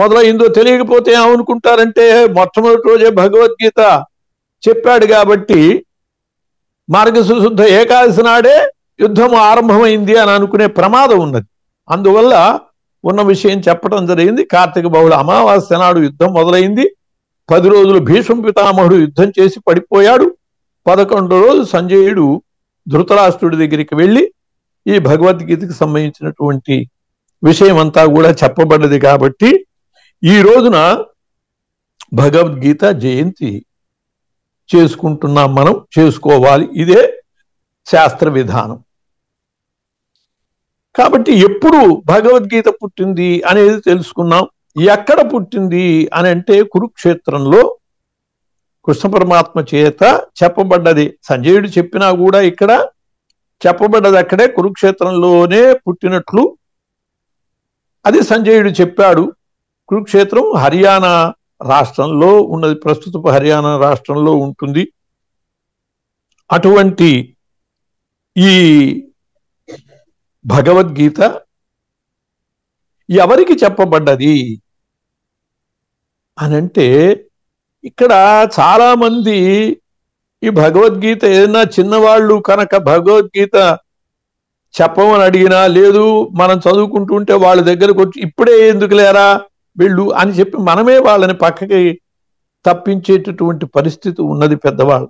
S3: మొదలైందో తెలియకపోతే ఏమనుకుంటారంటే మొట్టమొదటి రోజే భగవద్గీత చెప్పాడు కాబట్టి మార్గశిర శుద్ధ ఏకాదశి నాడే యుద్ధం ఆరంభమైంది అని అనుకునే ప్రమాదం ఉన్నది. అందువల్ల ఉన్న విషయం చెప్పడం జరిగింది. కార్తీక బహుళ అమావాస్య నాడు యుద్ధం మొదలైంది. 10 రోజులు భీష్మ పితామహుడు యుద్ధం చేసి పడిపోయాడు. 11వ రోజు సంజయుడు ధృతరాష్ట్రుడి దగ్గరికి వెళ్ళి ఈ భగవద్గీతకు సంబంధించినటువంటి విషయం అంతా కూడా చెప్పబడ్డది. కాబట్టి ఈ రోజున భగవద్గీత జయంతి చేసుకుంటున్నాం, మనం చేసుకోవాలి. ఇదే శాస్త్ర విధానం. కాబట్టి ఎప్పుడు భగవద్గీత పుట్టింది అనేది తెలుసుకున్నాం. ఎక్కడ పుట్టింది అని అంటే కురుక్షేత్రంలో కృష్ణ పరమాత్మ చేత చెప్పబడ్డది. సంజయుడు చెప్పినా కూడా ఇక్కడ చెప్పబడ్డది అక్కడే కురుక్షేత్రంలోనే పుట్టినట్లు అది సంజయుడు చెప్పాడు. కురుక్షేత్రం హర్యానా రాష్ట్రంలో ఉన్నది, ప్రస్తుతపు హర్యానా రాష్ట్రంలో ఉంటుంది. అటువంటి ఈ భగవద్గీత ఎవరికి చెప్పబడ్డది అనంటే, ఇక్కడ చాలా మంది ఈ భగవద్గీత ఏదైనా చిన్నవాళ్ళు కనుక భగవద్గీత చెప్పమని అడిగినా, లేదు మనం చదువుకుంటుంటే వాళ్ళ దగ్గరకు వచ్చి ఇప్పుడే ఎందుకు లేరా వీళ్ళు అని చెప్పి మనమే వాళ్ళని పక్కకి తప్పించేటటువంటి పరిస్థితి ఉన్నది పెద్దవాళ్ళు.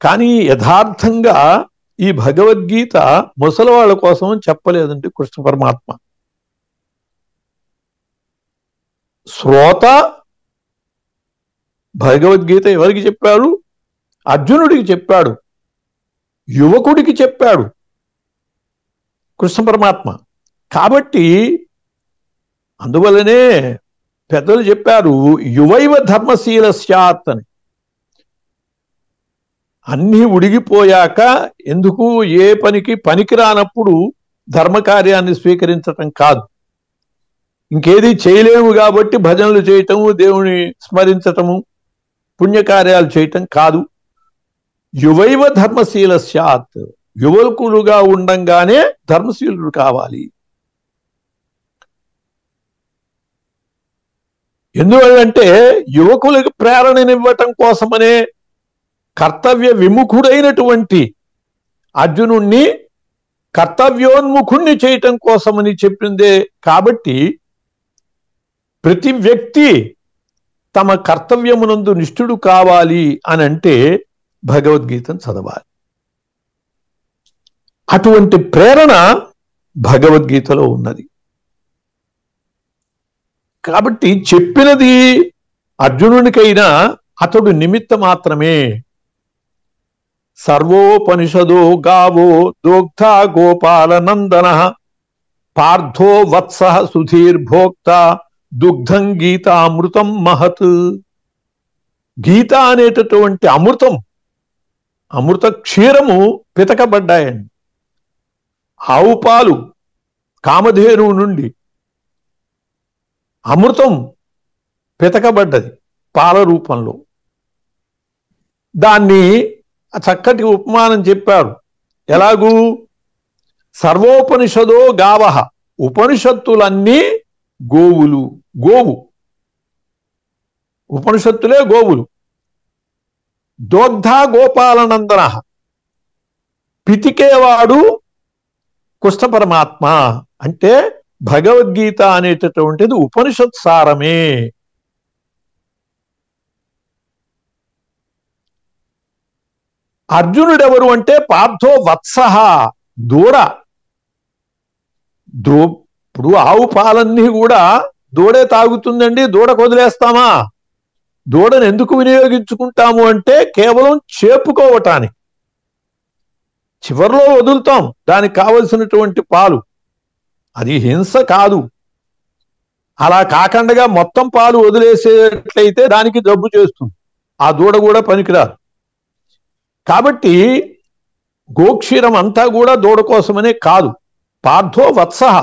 S3: కానీ యథార్థంగా ఈ భగవద్గీత ముసలి వాళ్ళ కోసం చెప్పలేదండి కృష్ణ పరమాత్మ. శ్రోత భగవద్గీత ఎవరికి చెప్పాడు? అర్జునుడికి చెప్పాడు, యువకుడికి చెప్పాడు కృష్ణ పరమాత్మ. కాబట్టి అందువల్లనే పెద్దలు చెప్పారు, యువైవ ధర్మశీల స్యాత్ అని. అన్నీ ఉడిగిపోయాక ఎందుకు ఏ పనికి పనికిరానప్పుడు ధర్మకార్యాన్ని స్వీకరించటం కాదు. ఇంకేది చేయలేము కాబట్టి భజనలు చేయటము, దేవుని స్మరించటము, పుణ్యకార్యాలు చేయటం కాదు. యువైవ ధర్మశీల స్యాత్, యువకులుగా ఉండంగానే ధర్మశీలుడు కావాలి. ఎందువల్లంటే యువకులకు ప్రేరణనివ్వటం కోసమనే కర్తవ్య విముఖుడైనటువంటి అర్జునుణ్ణి కర్తవ్యోన్ముఖుణ్ణి చేయటం కోసమని చెప్పిందే. కాబట్టి ప్రతి వ్యక్తి తమ కర్తవ్యమునందు నిష్ఠుడు కావాలి అని అంటే భగవద్గీతను చదవాలి. అటువంటి ప్రేరణ భగవద్గీతలో ఉన్నది. కాబట్టి చెప్పినది అర్జునునికైనా అతడు నిమిత్త మాత్రమే. సర్వోపనిషదో గావో దోగ్ధ గోపాల నందన పార్థో వత్స సుధీర్భోక్త దుగ్ధం గీతామృతం మహత్. గీత అనేటటువంటి అమృతం, అమృత క్షీరము పితకబడ్డాయండి. ఆవు పాలు కామధేనువు నుండి అమృతం పితకబడ్డది పాల రూపంలో. దాన్ని చక్కటి ఉపమానం చెప్పారు. ఎలాగూ సర్వోపనిషదో గావః, ఉపనిషత్తులన్నీ గోవులు, గోవు ఉపనిషత్తులే గోవులు. దోగ్ధ గోపాలనందన, పితికేవాడు కృష్ణ పరమాత్మ. అంటే భగవద్గీత అనేటటువంటిది ఉపనిషత్ సారమే. అర్జునుడెవరు అంటే పార్థో వత్సః, దూడ. ఇప్పుడు ఆవు పాలన్నీ కూడా దూడే తాగుతుందండి, దూడకు వదిలేస్తామా? దూడను ఎందుకు వినియోగించుకుంటాము అంటే కేవలం చేపుకోవటానికి. చివరిలో వదులుతాం దానికి కావలసినటువంటి పాలు. అది హింస కాదు. అలా కాకుండా మొత్తం పాలు వదిలేసేట్లయితే దానికి జబ్బు చేస్తుంది, ఆ దూడ కూడా పనికిరాదు. కాబట్టి గోక్షీరం అంతా కూడా దూడ కోసమనే కాదు. పార్థో వత్సః,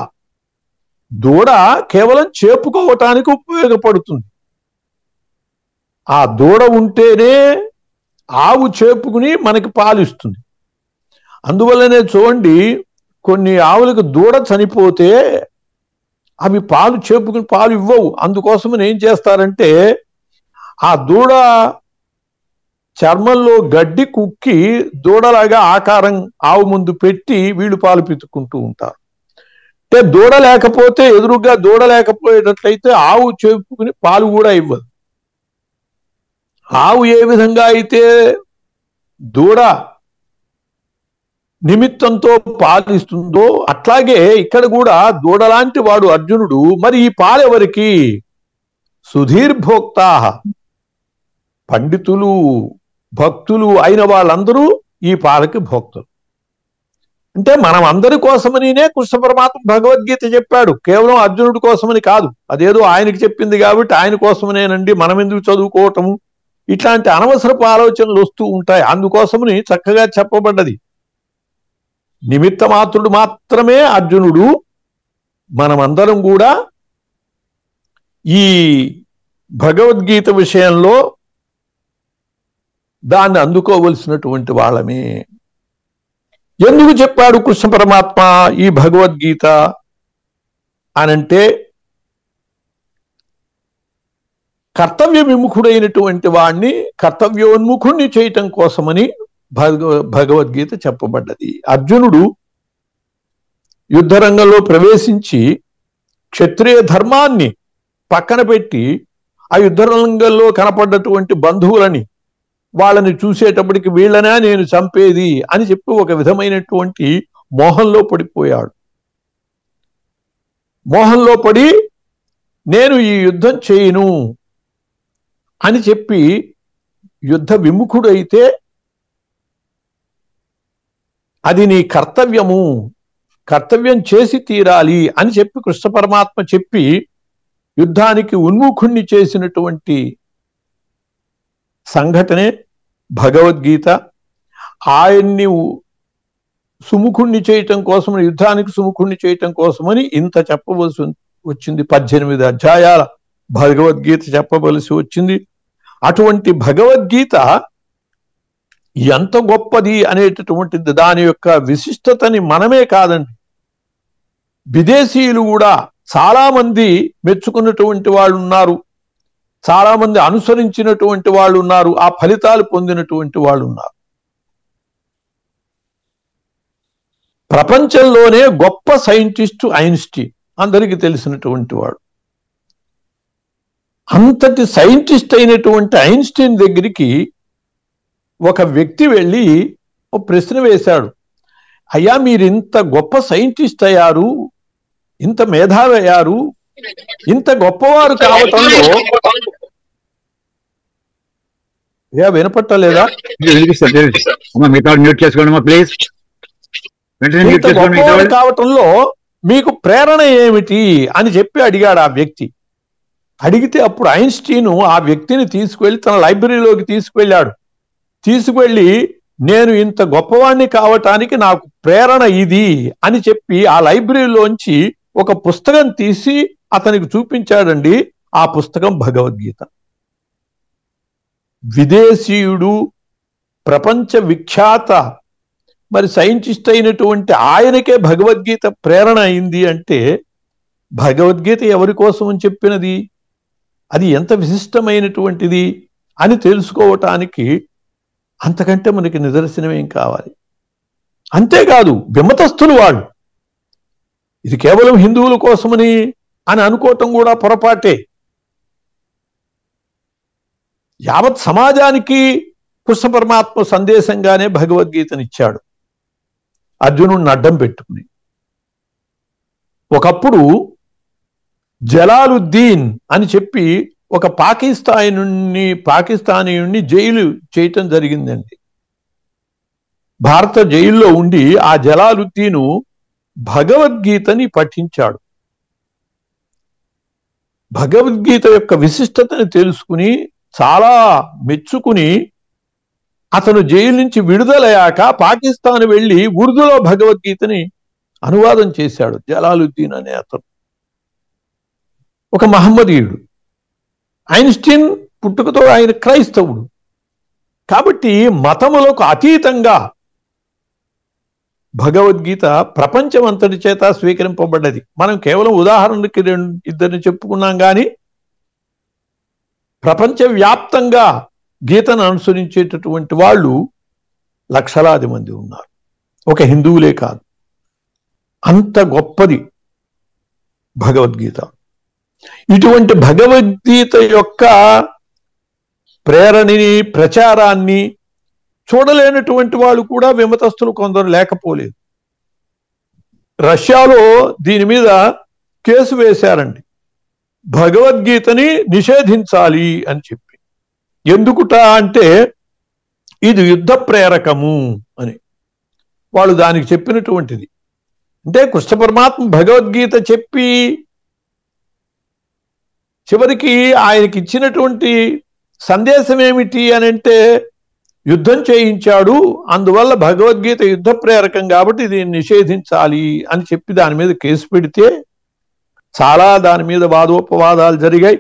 S3: దూడ కేవలం చేపుకోవటానికి ఉపయోగపడుతుంది. ఆ దూడ ఉంటేనే ఆవు చేపుకుని మనకి పాలు ఇస్తుంది. అందువల్లనే చూడండి, కొన్ని ఆవులకు దూడ చనిపోతే అవి పాలు చేపుకుని పాలు ఇవ్వవు. అందుకోసమని ఏం చేస్తారంటే ఆ దూడ చర్మంలో గడ్డి కుక్కి దూడలాగా ఆకారం ఆవు ముందు పెట్టి వీళ్ళు పాలు పితుక్కుంటూ ఉంటారు. అంటే దూడ లేకపోతే, ఎదురుగా దూడ లేకపోయేటట్లయితే ఆవు చేపుకుని పాలు కూడా ఇవ్వదు. ఆవు ఏ విధంగా అయితే దూడ నిమిత్తంతో పాలిస్తుందో అట్లాగే ఇక్కడ కూడా దూడలాంటి వాడు అర్జునుడు. మరి ఈ పాలెవరికి? సుధీర్భోక్తా, పండితులు భక్తులు అయిన వాళ్ళందరూ ఈ పాలకి భోక్తులు. అంటే మనం అందరి కోసమనినే కృష్ణ పరమాత్మ భగవద్గీత చెప్పాడు, కేవలం అర్జునుడి కోసమని కాదు. అదేదో ఆయనకి చెప్పింది కాబట్టి ఆయన కోసమనేనండి, మనం ఎందుకు చదువుకోవటము, ఇట్లాంటి అనవసరపు ఆలోచనలు వస్తూ ఉంటాయి. అందుకోసమని చక్కగా చెప్పబడ్డది. నిమిత్త మాత్రుడు మాత్రమే అర్జునుడు. మనమందరం కూడా ఈ భగవద్గీత విషయంలో దాన్ని అందుకోవలసినటువంటి వాళ్ళమే. ఎందుకు చెప్పాడు కృష్ణ పరమాత్మ ఈ భగవద్గీత అనంటే, కర్తవ్య విముఖుడైనటువంటి వాణ్ణి కర్తవ్యోన్ముఖుణ్ణి చేయటం కోసమని భగవద్గీత చెప్పబడ్డది. అర్జునుడు యుద్ధరంగంలో ప్రవేశించి క్షత్రియ ధర్మాన్ని పక్కన పెట్టి ఆ యుద్ధరంగంలో కనపడ్డటువంటి బంధువులని వాళ్ళని చూసేటప్పటికి వీళ్ళనా నేను చంపేది అని చెప్పి ఒక విధమైనటువంటి మోహంలో పడిపోయాడు. మోహంలో పడి నేను ఈ యుద్ధం చేయను అని చెప్పి యుద్ధ విముఖుడైతే అది నీ కర్తవ్యము, కర్తవ్యం చేసి తీరాలి అని చెప్పి కృష్ణ పరమాత్మ చెప్పి యుద్ధానికి ఉన్ముఖుణ్ణి చేసినటువంటి సంఘటనే భగవద్గీత. ఆయన్ని సుముఖుణ్ణి చేయటం కోసం, యుద్ధానికి సుముఖుణ్ణి చేయటం కోసమని ఇంత చెప్పవలసి వచ్చింది. 18 అధ్యాయాల భగవద్గీత చెప్పవలసి వచ్చింది. అటువంటి భగవద్గీత ఎంత గొప్పది అనేటటువంటిది, దాని యొక్క విశిష్టతని మనమే కాదండి, విదేశీయులు కూడా చాలా మంది మెచ్చుకున్నటువంటి వాళ్ళు ఉన్నారు, చాలా మంది అనుసరించినటువంటి వాళ్ళు ఉన్నారు, ఆ ఫలితాలు పొందినటువంటి వాళ్ళు ఉన్నారు. ప్రపంచంలోనే గొప్ప సైంటిస్టు ఐన్స్టీన్, అందరికీ తెలిసినటువంటి వాడు. అంతటి సైంటిస్ట్ అయినటువంటి ఐన్స్టీన్ దగ్గరికి ఒక వ్యక్తి వెళ్ళి ఒక ప్రశ్న వేశాడు. అయ్యా, మీరు ఇంత గొప్ప సైంటిస్ట్ అయ్యారు, ఇంత మేధావి అయ్యారు, ఇంత గొప్పవారు కావటంలో వినపట్టలేదా? ఇంత గొప్పవారు కావటంలో మీకు ప్రేరణ ఏమిటి అని చెప్పి అడిగాడు ఆ వ్యక్తి. అడిగితే అప్పుడు ఐన్స్టీన్ ఆ వ్యక్తిని తీసుకువెళ్ళి తన లైబ్రరీలోకి తీసుకువెళ్ళాడు. తీసుకువెళ్ళి నేను ఇంత గొప్పవాణ్ణి కావటానికి నాకు ప్రేరణ ఇది అని చెప్పి ఆ లైబ్రరీలోంచి ఒక పుస్తకం తీసి అతనికి చూపించాడండి. ఆ పుస్తకం భగవద్గీత. విదేశీయుడు, ప్రపంచ విఖ్యాత మరి సైంటిస్ట్ అయినటువంటి ఆయనకే భగవద్గీత ప్రేరణ అయింది అంటే భగవద్గీత ఎవరి కోసం అని చెప్పినది, అది ఎంత విశిష్టమైనటువంటిది అని తెలుసుకోవటానికి అంతకంటే మనకి నిదర్శనం ఏం కావాలి? అంతేకాదు, విమతస్థులు వాళ్ళు ఇది కేవలం హిందువుల కోసమని అని అనుకోవటం కూడా పొరపాటే. యావత్ సమాజానికి కృష్ణ పరమాత్మ సందేశంగానే భగవద్గీతనిచ్చాడు అర్జునుడిని అడ్డం పెట్టుకుని. ఒకప్పుడు జలాలుద్దీన్ అని చెప్పి ఒక పాకిస్తానీయుణ్ణి జైలు చేయటం జరిగిందండి. భారత జైల్లో ఉండి ఆ జలాలుద్దీను భగవద్గీతని పఠించాడు. భగవద్గీత యొక్క విశిష్టతని తెలుసుకుని చాలా మెచ్చుకుని అతను జైలు నుంచి విడుదలయ్యాక పాకిస్తాన్ వెళ్ళి ఉర్దూలో భగవద్గీతని అనువాదం చేశాడు. జలాలుద్దీన్ అనే అతను ఒక మహమ్మదీయుడు. ఐన్స్టీన్ పుట్టుకతో ఆయన క్రైస్తవుడు. కాబట్టి మతములకు అతీతంగా భగవద్గీత ప్రపంచం అంతటి చేత స్వీకరింపబడ్డది. మనం కేవలం ఉదాహరణకి ఇద్దరిని చెప్పుకున్నాం కానీ ప్రపంచవ్యాప్తంగా గీతను అనుసరించేటటువంటి వాళ్ళు లక్షలాది మంది ఉన్నారు. ఒక హిందువులే కాదు. అంత గొప్పది భగవద్గీత. ఇటువంటి భగవద్గీత యొక్క ప్రేరణని, ప్రచారాన్ని చూడలేనటువంటి వాళ్ళు కూడా విమతస్థులు కొందరు లేకపోలేదు. రష్యాలో దీని మీద కేసు వేశారండి, భగవద్గీతని నిషేధించాలి అని చెప్పి. ఎందుకుట అంటే ఇది యుద్ధ ప్రేరకము అని వాళ్ళు దానికి చెప్పినటువంటిది. అంటే కృష్ణ పరమాత్మ భగవద్గీత చెప్పి చివరికి ఆయనకి ఇచ్చినటువంటి సందేశం ఏమిటి అని అంటే యుద్ధం చేయించాడు, అందువల్ల భగవద్గీత యుద్ధ ప్రేరకం కాబట్టి దీన్ని నిషేధించాలి అని చెప్పి దాని మీద కేసు పెడితే చాలా దాని మీద వాదోపవాదాలు జరిగాయి.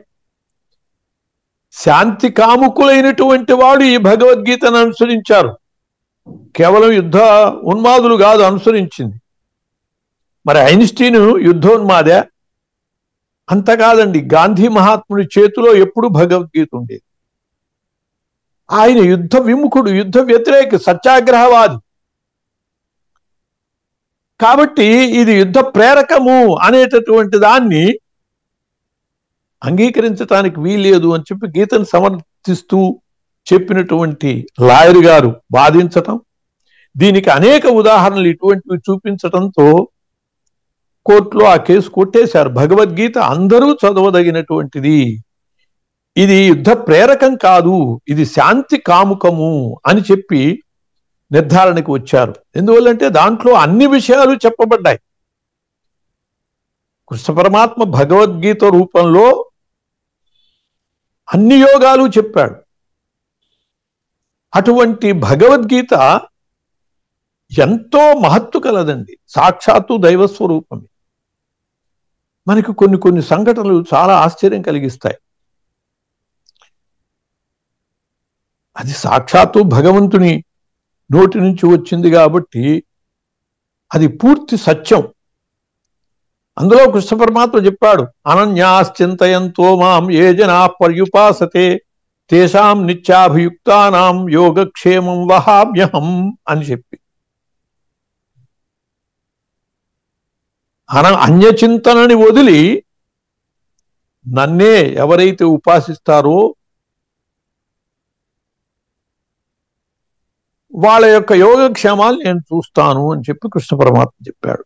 S3: శాంతి కాముకులైనటువంటి వాడు ఈ భగవద్గీతను అనుసరించారు. కేవలం యుద్ధ ఉన్మాదులు కాదు అనుసరించింది. మరి ఐన్స్టీన్ యుద్ధోన్మాదే? అంత కాదండి. గాంధీ మహాత్ముడి చేతిలో ఎప్పుడు భగవద్గీత ఉండేది. ఆయన యుద్ధ విముఖుడు, యుద్ధ వ్యతిరేక, సత్యాగ్రహవాది. కాబట్టి ఇది యుద్ధ ప్రేరకము అనేటటువంటి దాన్ని అంగీకరించడానికి వీల్లేదు అని చెప్పి గీతను సమర్థిస్తూ చెప్పినటువంటి లాయర్ గారు వాదించటం, దీనికి అనేక ఉదాహరణలు ఇటువంటివి చూపించటంతో కోర్టులో ఆ కేసు కొట్టేశారు. భగవద్గీత అందరూ చదవదగినటువంటిది, ఇది యుద్ధ ప్రేరకం కాదు, ఇది శాంతి కాముకము అని చెప్పి నిర్ధారణకు వచ్చారు. ఎందువల్లంటే దాంట్లో అన్ని విషయాలు చెప్పబడ్డాయి. కృష్ణ పరమాత్మ భగవద్గీత రూపంలో అన్ని యోగాలు చెప్పాడు. అటువంటి భగవద్గీత ఎంతో మహత్తు కలదండి. సాక్షాత్తు దైవస్వరూపమే. మనకి కొన్ని సంఘటనలు చాలా ఆశ్చర్యం కలిగిస్తాయి. అది సాక్షాత్తు భగవంతుని నోటి నుంచి వచ్చింది కాబట్టి అది పూర్తి సత్యం. అందులో కృష్ణ పరమాత్మ చెప్పాడు, అనన్యాశ్చింతయంతో మాం ఏ జనా పర్యుపాసతే తేషాం నిత్యాభియుక్తానాం యోగక్షేమం వహామ్యహం అని చెప్పి. అన్యచింతనని వదిలి నన్నే ఎవరైతే ఉపాసిస్తారో వాళ్ళ యొక్క యోగక్షేమాలు నేను చూస్తాను అని చెప్పి కృష్ణ పరమాత్మ చెప్పాడు.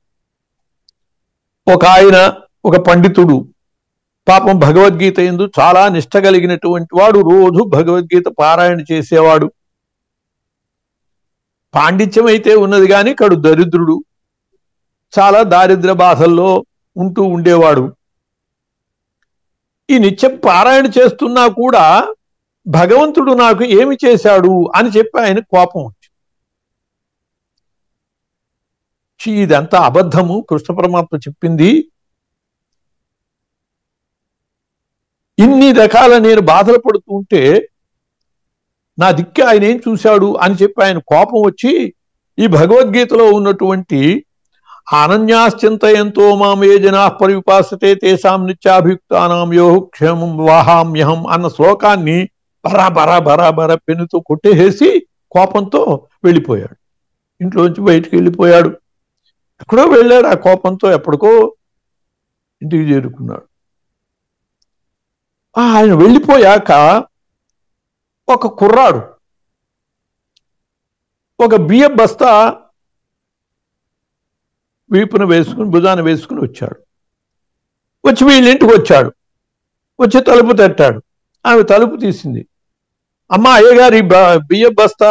S3: ఒక పండితుడు పాపం భగవద్గీత యందు చాలా నిష్ట కలిగినటువంటి వాడు, రోజు భగవద్గీత పారాయణ చేసేవాడు. పాండిత్యం అయితే ఉన్నది కానీ కడు దరిద్రుడు, చాలా దారిద్ర్య బాధల్లో ఉంటూ ఉండేవాడు. ఈ నిత్యం పారాయణ చేస్తున్నా కూడా భగవంతుడు నాకు ఏమి చేశాడు అని చెప్పి ఆయన కోపం వచ్చింది. ఇదంతా అబద్ధము, కృష్ణ పరమాత్మ చెప్పింది. ఇన్ని రకాల నేను బాధలు పడుతూ ఉంటే నా దిక్కు ఆయన ఏం చూశాడు అని చెప్పి ఆయన కోపం వచ్చి ఈ భగవద్గీతలో ఉన్నటువంటి అనన్యాశ్చింతయంతో మామే జనా పర్యుపాసతే తేషాం నిత్యాభియుక్తానాం యోగక్షేమం వహామ్యహం అన్న శ్లోకాన్ని బరా పెన్నుతో కొట్టేసి కోపంతో వెళ్ళిపోయాడు. ఇంట్లోంచి బయటికి వెళ్ళిపోయాడు. ఎక్కడో వెళ్ళాడు. ఆ కోపంతో ఎప్పటికో ఇంటికి చేరుకున్నాడు. ఆయన వెళ్ళిపోయాక ఒక కుర్రాడు ఒక బియ్యం బస్తా వీపున వేసుకుని భుజాన వేసుకుని వచ్చాడు. వచ్చి వీళ్ళింటికి వచ్చాడు. వచ్చి తలుపు తట్టాడు. ఆమె తలుపు తీసింది. అమ్మ, అయ్యగారు ఈ బియ్యం బస్తా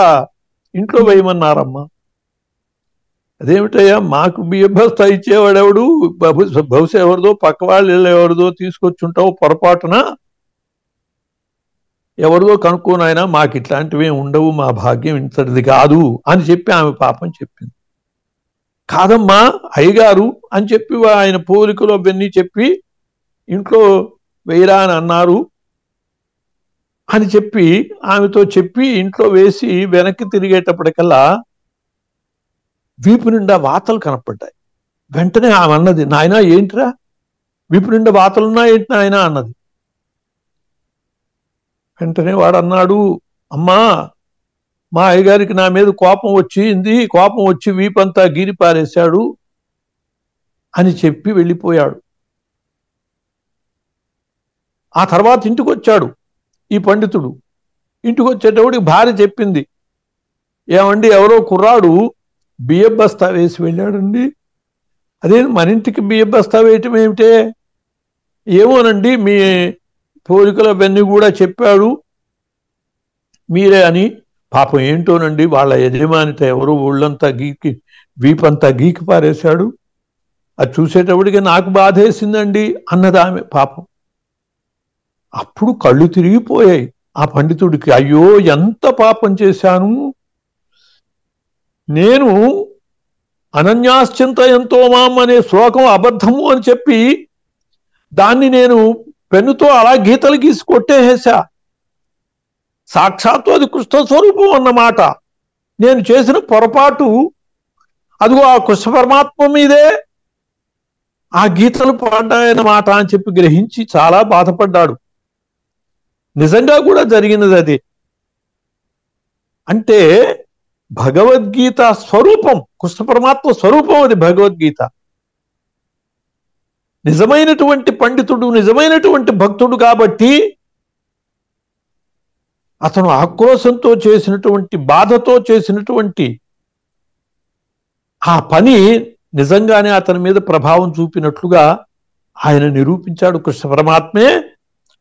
S3: ఇంట్లో వేయమన్నారమ్మా అదేమిటయ్యా, మాకు బియ్యం బస్తా ఇచ్చేవాడెవడు, బహుశా ఎవరిదో పక్క వాళ్ళు ఎవరిదో తీసుకొచ్చుంటావు పొరపాటున, ఎవరిదో కనుక్కోనైనా, మాకు ఇట్లాంటివి ఉండవు, మా భాగ్యం ఇంతటిది కాదు అని చెప్పి ఆమె పాపం చెప్పింది. కాదమ్మా అయ్యగారు అని చెప్పి ఆయన పోలికలు అవన్నీ చెప్పి ఇంట్లో వేయరా అని అన్నారు అని చెప్పి ఆమెతో చెప్పి ఇంట్లో వేసి వెనక్కి తిరిగేటప్పటికల్లా వీపు నిండా వాతలు కనపడ్డాయి. వెంటనే ఆమె అన్నది, నాయనా ఏంటిరా వీపు నిండా వాతలున్నా ఏంటి నాయనా అన్నది. వెంటనే వాడు అన్నాడు, అమ్మా మా అయ్యగారికి నా మీద కోపం వచ్చి వీపంతా గీరి పారేశాడు అని చెప్పి వెళ్ళిపోయాడు. ఆ తర్వాత ఇంటికి వచ్చాడు ఈ పండితుడు. ఇంటికి వచ్చేటప్పటికి భార్య చెప్పింది, ఏమండి ఎవరో కుర్రాడు బియ్యం బస్తా వేసి వెళ్ళాడండి. అదే మన ఇంటికి బియ్యం బస్తా వేయటం ఏమిటే, ఏమోనండి మీ పోలికలు అవన్నీ కూడా చెప్పాడు మీరే అని. పాపం ఏంటోనండి వాళ్ళ యజమానిత ఎవరో ఒళ్ళంతా వీపంతా గీకి పారేశాడు, అది చూసేటప్పటికి నాకు బాధేసిందండి అన్నది ఆమె పాపం. అప్పుడు కళ్ళు తిరిగిపోయాయి ఆ పండితుడికి. అయ్యో ఎంత పాపం చేశాను నేను, అనన్యాశ్చింతయంతో మాం అనే శ్లోకం అబద్ధము అని చెప్పి దాన్ని నేను పెన్నుతో అలా గీతలు గీసి కొట్టేసా. సాక్షాత్తు అది కృష్ణ స్వరూపం అన్నమాట. నేను చేసిన పొరపాటు అదిగో ఆ కృష్ణ పరమాత్మ మీదే ఆ గీతలు పడ్డాయన్నమాట అని చెప్పి గ్రహించి చాలా బాధపడ్డాడు. నిజంగా కూడా జరిగినది అది. అంటే భగవద్గీత స్వరూపం, కృష్ణ పరమాత్మ స్వరూపం అది భగవద్గీత. నిజమైనటువంటి పండితుడు, నిజమైనటువంటి భక్తుడు కాబట్టి అతను ఆక్రోశంతో చేసినటువంటి, బాధతో చేసినటువంటి ఆ పని నిజంగానే అతని మీద ప్రభావం చూపినట్లుగా ఆయన నిరూపించాడు. కృష్ణ పరమాత్మే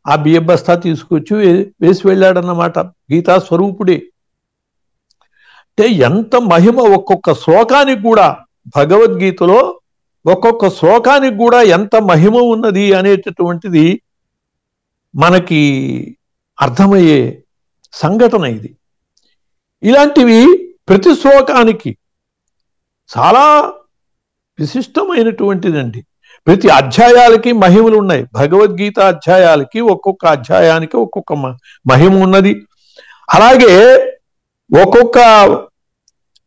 S3: ఆ బియ్యం బస్తా తీసుకొచ్చి వేసి వెళ్ళాడన్నమాట. గీతా స్వరూపుడే. అంటే ఎంత మహిమ, ఒక్కొక్క శ్లోకానికి కూడా భగవద్గీతలో ఒక్కొక్క శ్లోకానికి కూడా ఎంత మహిమ ఉన్నది అనేటటువంటిది మనకి అర్థమయ్యే సంఘటన ఇది. ఇలాంటివి ప్రతి శ్లోకానికి చాలా విశిష్టమైనటువంటిదండి. ప్రతి అధ్యాయాలకి మహిమలు ఉన్నాయి. భగవద్గీత అధ్యాయాలకి ఒక్కొక్క అధ్యాయానికి ఒక్కొక్క మహిమ ఉన్నది. అలాగే ఒక్కొక్క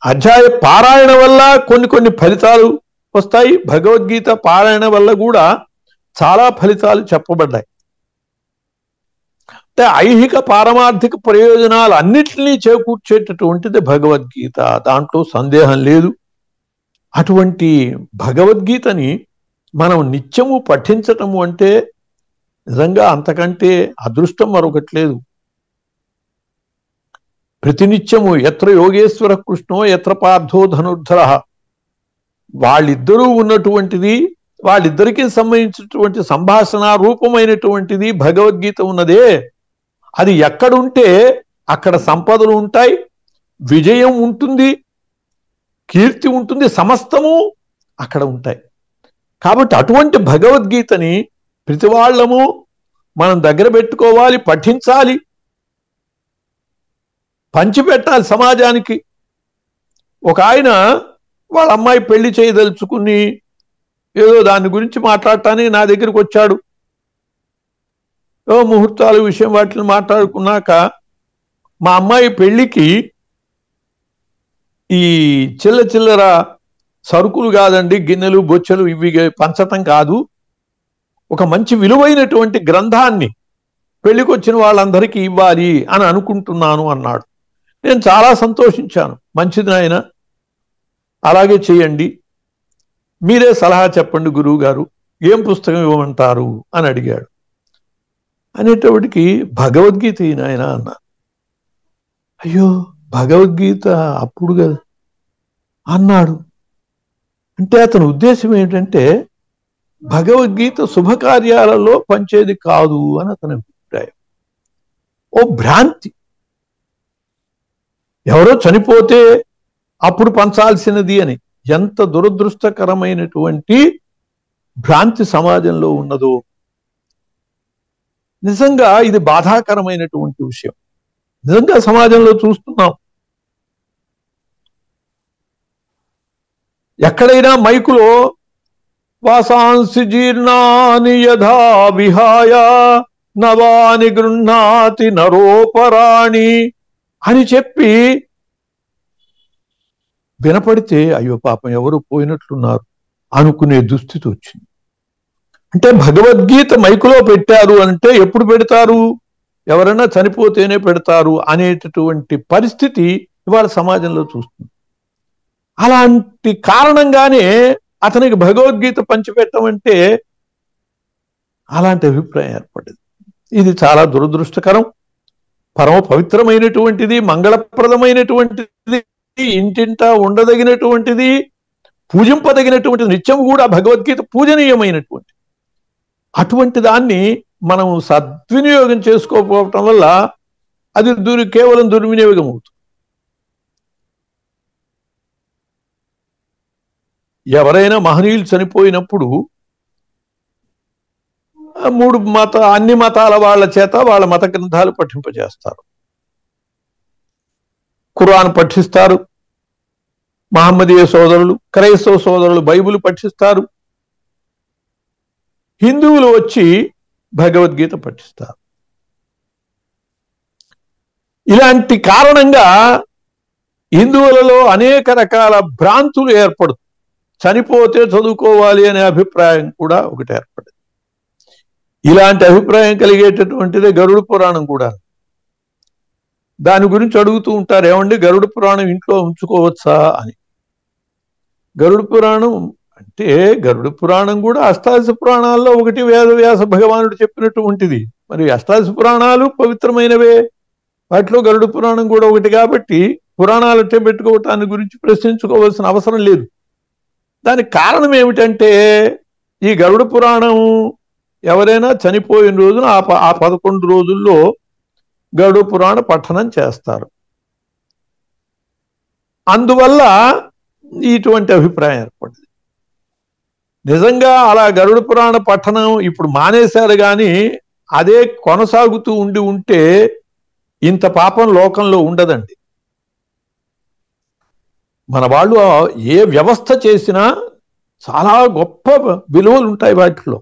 S3: అధ్యాయ పారాయణ వల్ల కొన్ని ఫలితాలు వస్తాయి. భగవద్గీత పారాయణ వల్ల కూడా చాలా ఫలితాలు చెప్పబడ్డాయి. అంటే ఐహిక పారమార్థిక ప్రయోజనాలు అన్నిటినీ చేకూర్చేటటువంటిది భగవద్గీత, దాంట్లో సందేహం లేదు. అటువంటి భగవద్గీతని మనం నిత్యము పఠించటము అంటే నిజంగా అంతకంటే అదృష్టం మరొకటి లేదు. ప్రతినిత్యము ఎత్ర యోగేశ్వర కృష్ణో ఎత్ర పార్థో ధనుర్ధర, వాళ్ళిద్దరూ ఉన్నటువంటిది, వాళ్ళిద్దరికీ సంబంధించినటువంటి సంభాషణ రూపమైనటువంటిది భగవద్గీత ఉన్నదే. అది ఎక్కడుంటే అక్కడ సంపదలు ఉంటాయి, విజయం ఉంటుంది, కీర్తి ఉంటుంది, సమస్తము అక్కడ ఉంటాయి. కాబట్టి అటువంటి భగవద్గీతని ప్రతి వాళ్ళము మనం దగ్గర పెట్టుకోవాలి, పఠించాలి, పంచిపెట్టాలి సమాజానికి. ఒక ఆయన వాళ్ళ అమ్మాయి పెళ్లి చేయదలుచుకుని ఏదో దాని గురించి మాట్లాడటానికి నా దగ్గరికి వచ్చాడు. ముహూర్తాల విషయం వాటిని మాట్లాడుకున్నాక మా అమ్మాయి పెళ్లికి ఈ చిల్లర సరుకులు కాదండి, గిన్నెలు బొచ్చెలు ఇవి పంచటం కాదు, ఒక మంచి విలువైనటువంటి గ్రంథాన్ని పెళ్లికి వచ్చిన వాళ్ళందరికీ ఇవ్వాలి అని అనుకుంటున్నాను అన్నాడు. నేను చాలా సంతోషించాను. మంచిది నాయన, అలాగే చేయండి, మీరే సలహా చెప్పండి గురువు గారు, ఏం పుస్తకం ఇవ్వమంటారు అని అడిగాడు. అనేటప్పటికి భగవద్గీత నాయన అన్నా. అయ్యో భగవద్గీత అప్పుడు కదా అన్నాడు. అంటే అతని ఉద్దేశం ఏంటంటే భగవద్గీత శుభకార్యాలలో పంచేది కాదు అని అతని అభిప్రాయం. ఓ భ్రాంతి. ఎవరో చనిపోతే అప్పుడు పంచాల్సినది అని. ఎంత దురదృష్టకరమైనటువంటి భ్రాంతి సమాజంలో ఉన్నదో. నిజంగా ఇది బాధాకరమైనటువంటి విషయం. నిజంగా సమాజంలో చూస్తున్నాం. ఎక్కడైనా మైకులో వాసాంసి జీర్ణాని యథా విహాయ నవాని గృహ్ణాతి నరోపరాణి అని చెప్పి వినపడితే అయ్యో పాపం ఎవరు పోయినట్లున్నారు అనుకునే దుస్థితి వచ్చింది. అంటే భగవద్గీత మైకులో పెట్టారు అంటే ఎప్పుడు పెడతారు? ఎవరైనా చనిపోతేనే పెడతారు అనేటటువంటి పరిస్థితి ఇవాళ సమాజంలో చూస్తుంది. అలాంటి కారణంగానే అతనికి భగవద్గీత పంచిపెట్టమంటే అలాంటి అభిప్రాయం ఏర్పడింది. ఇది చాలా దురదృష్టకరం. పరమ పవిత్రమైనటువంటిది, మంగళప్రదమైనటువంటిది, ఇంటింటా ఉండదగినటువంటిది, పూజింపదగినటువంటిది, నిత్యం కూడా భగవద్గీత పూజనీయమైనటువంటి అటువంటి దాన్ని మనం సద్వినియోగం చేసుకోకపోవటం వల్ల అది కేవలం దుర్వినియోగం అవుతుంది. ఎవరైనా మహనీయులు చనిపోయినప్పుడు అన్ని మతాల వాళ్ళ చేత వాళ్ళ మత గ్రంథాలు పఠింపజేస్తారు. ఖురాన్ పఠిస్తారు, మహమ్మదీయ సోదరులు, క్రైస్తవ సోదరులు బైబిల్ పఠిస్తారు, హిందువులు వచ్చి భగవద్గీత పఠిస్తారు. ఇలాంటి కారణంగా హిందువులలో అనేక రకాల భ్రాంతులు ఏర్పడుతుంది. చనిపోతే చదువుకోవాలి అనే అభిప్రాయం కూడా ఒకటి ఏర్పడింది. ఇలాంటి అభిప్రాయం కలిగేటటువంటిదే గరుడ పురాణం కూడా. దాని గురించి అడుగుతూ ఉంటారు, ఏమండి గరుడ పురాణం ఇంట్లో ఉంచుకోవచ్చా అని. గరుడ పురాణం అంటే గరుడ పురాణం కూడా అష్టాదశ పురాణాల్లో ఒకటి. వేదవ్యాస భగవానుడు చెప్పినటువంటిది. మరి అష్టాదశ పురాణాలు పవిత్రమైనవే, వాటిలో గరుడ పురాణం కూడా ఒకటి. కాబట్టి పురాణాలు అట్టే పెట్టుకోవటాన్ని గురించి ప్రశ్నించుకోవాల్సిన అవసరం లేదు. దానికి కారణం ఏమిటంటే ఈ గరుడ పురాణం ఎవరైనా చనిపోయిన రోజున ఆ 11 రోజుల్లో గరుడ పురాణ పఠనం చేస్తారు. అందువల్ల ఇటువంటి అభిప్రాయం ఏర్పడింది. నిజంగా అలా గరుడ పురాణ పఠనం ఇప్పుడు మానేశారు, కానీ అదే కొనసాగుతూ ఉంటే ఇంత పాపం లోకంలో ఉండదండి. మన వాళ్ళు ఏ వ్యవస్థ చేసినా చాలా గొప్ప విలువలు ఉంటాయి వాటిలో.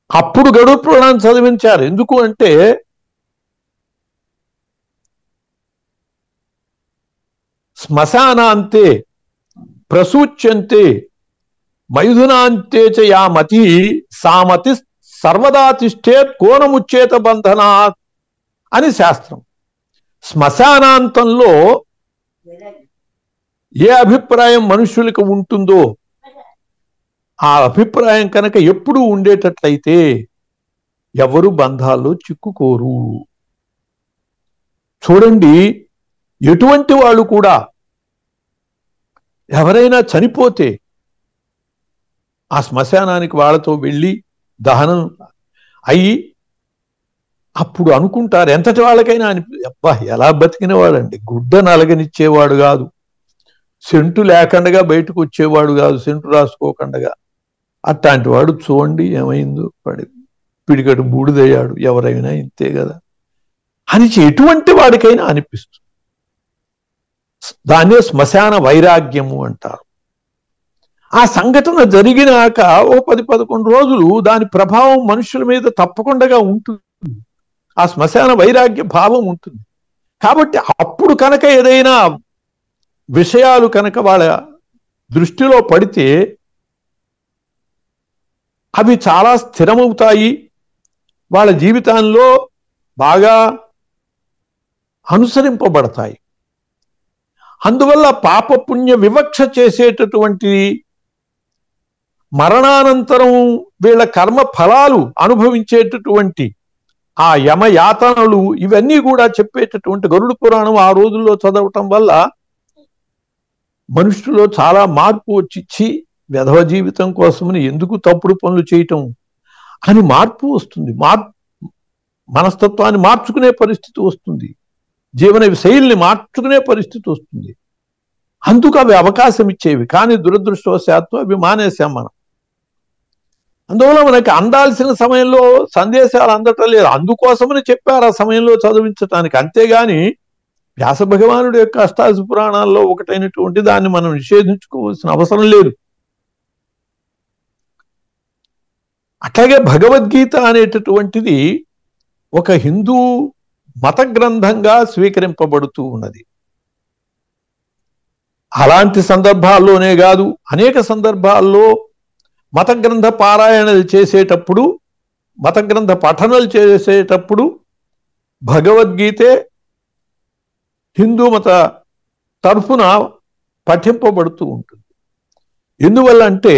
S3: అప్పుడు గరుడ పురాణం చదివించారు. ఎందుకు అంటే శ్మశానాంతే ప్రసూచ్యంతే మైథునాంతే చ యా మతి సామతి సర్వదా తిష్టేత్ కోనముచ్చేత బంధనాత్ అని శాస్త్రం. శ్మశానాంతంలో ఏ అభిప్రాయం మనుషులకు ఉంటుందో ఆ అభిప్రాయం కనుక ఎప్పుడూ ఉండేటట్లయితే ఎవరు బంధాల్లో చిక్కుకోరు. చూడండి, ఎటువంటి వాళ్ళు కూడా ఎవరైనా చనిపోతే ఆ శ్మశానానికి వాళ్ళతో వెళ్ళి దహనం అయ్యి అప్పుడు అనుకుంటారు, ఎంతటి వాళ్ళకైనా అబ్బా ఎలా బతికిన వాడండి, గుడ్డ నలగనిచ్చేవాడు కాదు, సెంటు లేకుండా బయటకు వచ్చేవాడు కాదు, సెంటు రాసుకోకుండా. అట్లాంటి వాడు చూడండి ఏమైందో, పిడిగడు బూడిదయ్యాడు, ఎవరైనా ఇంతే కదా అని ఎటువంటి వాడికైనా అనిపిస్తుంది. దాన్నే శ్మశాన వైరాగ్యము అంటారు. ఆ సంఘటన జరిగినాక ఓ 10-11 రోజులు దాని ప్రభావం మనుషుల మీద తప్పకుండా ఉంటుంది. ఆ శ్మశాన వైరాగ్య భావం ఉంటుంది. కాబట్టి అప్పుడు కనుక ఏదైనా విషయాలు కనుక వాళ్ళ దృష్టిలో పడితే అవి చాలా స్థిరమవుతాయి, వాళ్ళ జీవితాల్లో బాగా అనుసరింపబడతాయి. అందువల్ల పాపపుణ్య వివక్ష చేసేటటువంటి మరణానంతరం వీళ్ళ కర్మ ఫలాలు అనుభవించేటటువంటి ఆ యమయాతనలు ఇవన్నీ కూడా చెప్పేటటువంటి గరుడ పురాణం ఆ రోజుల్లో చదవటం వల్ల మనుషుల్లో చాలా మార్పు వచ్చి వెధవ జీవితం కోసమని ఎందుకు తప్పుడు పనులు చేయటం అని మార్పు వస్తుంది. మనస్తత్వాన్ని మార్చుకునే పరిస్థితి వస్తుంది, జీవన శైలిని మార్చుకునే పరిస్థితి వస్తుంది. అందుకు అవి అవకాశం ఇచ్చేవి. కానీ దురదృష్టవశాత్తు అవి మానేశాం మనం. అందువల్ల మనకి అందాల్సిన సమయంలో సందేశాలు అందటం లేదు. అందుకోసమని చెప్పారు ఆ సమయంలో చదివించటానికి. అంతేగాని వ్యాస భగవానుడి యొక్క అష్టాదశ పురాణాల్లో ఒకటైనటువంటి దాన్ని మనం నిషేధించుకోవాల్సిన అవసరం లేదు. అట్లాగే భగవద్గీత అనేటటువంటిది ఒక హిందూ మత గ్రంథంగా స్వీకరింపబడుతూ ఉన్నది. అలాంటి సందర్భాల్లోనే కాదు, అనేక సందర్భాల్లో మత గ్రంథ పారాయణలు చేసేటప్పుడు, మత గ్రంథ పఠనలు చేసేటప్పుడు భగవద్గీతే హిందూ మత తరఫున పఠింపబడుతూ ఉంటుంది. ఎందువల్ల అంటే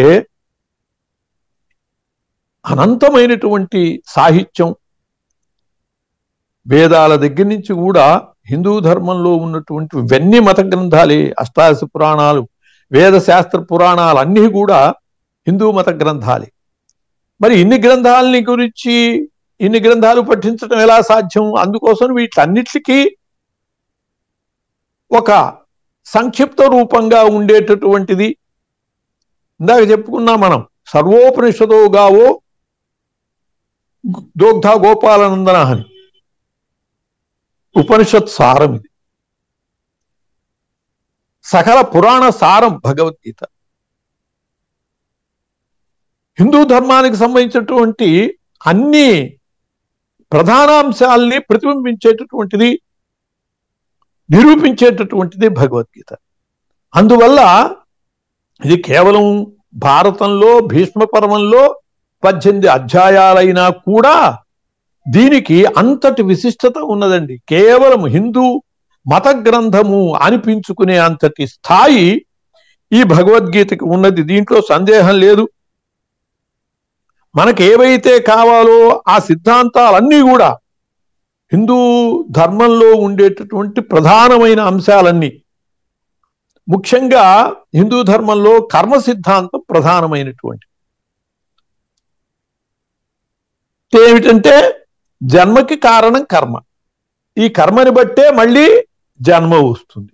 S3: అనంతమైనటువంటి సాహిత్యం, వేదాల దగ్గర నుంచి కూడా హిందూ ధర్మంలో ఉన్నటువంటి ఇవన్నీ మత గ్రంథాలే. అష్టాదశ పురాణాలు, వేద శాస్త్ర పురాణాలు అన్నీ కూడా హిందూ మత గ్రంథాలే. మరి ఇన్ని గ్రంథాలని గురించి ఇన్ని గ్రంథాలు పఠించడం ఎలా సాధ్యం? అందుకోసం వీటన్నిటికీ ఒక సంక్షిప్త రూపంగా ఉండేటటువంటిది ఇందాక చెప్పుకున్నాం మనం. సర్వోపనిషదో గావో దోగ్ధ గోపాలనందన అని ఉపనిషత్ సారం ఇది. సకల పురాణ సారం భగవద్గీత. హిందూ ధర్మానికి సంబంధించినటువంటి అన్ని ప్రధానాంశాలని ప్రతిబింబించేటటువంటిది, నిరూపించేటటువంటిది భగవద్గీత. అందువల్ల ఇది కేవలం భారతంలో భీష్మ పర్వంలో 18 అధ్యాయాలైనా కూడా దీనికి అంతటి విశిష్టత ఉన్నదండి. కేవలం హిందూ మత గ్రంథము అనిపించుకునే అంతటి స్థాయి ఈ భగవద్గీతకి ఉన్నది. దీంట్లో సందేహం లేదు. మనకు ఏవైతే కావాలో ఆ సిద్ధాంతాలన్నీ కూడా హిందూ ధర్మంలో ఉండేటటువంటి ప్రధానమైన అంశాలన్నీ, ముఖ్యంగా హిందూ ధర్మంలో కర్మ సిద్ధాంతం ప్రధానమైనటువంటి ఏమిటంటే జన్మకి కారణం కర్మ. ఈ కర్మని బట్టే మళ్ళీ జన్మ వస్తుంది.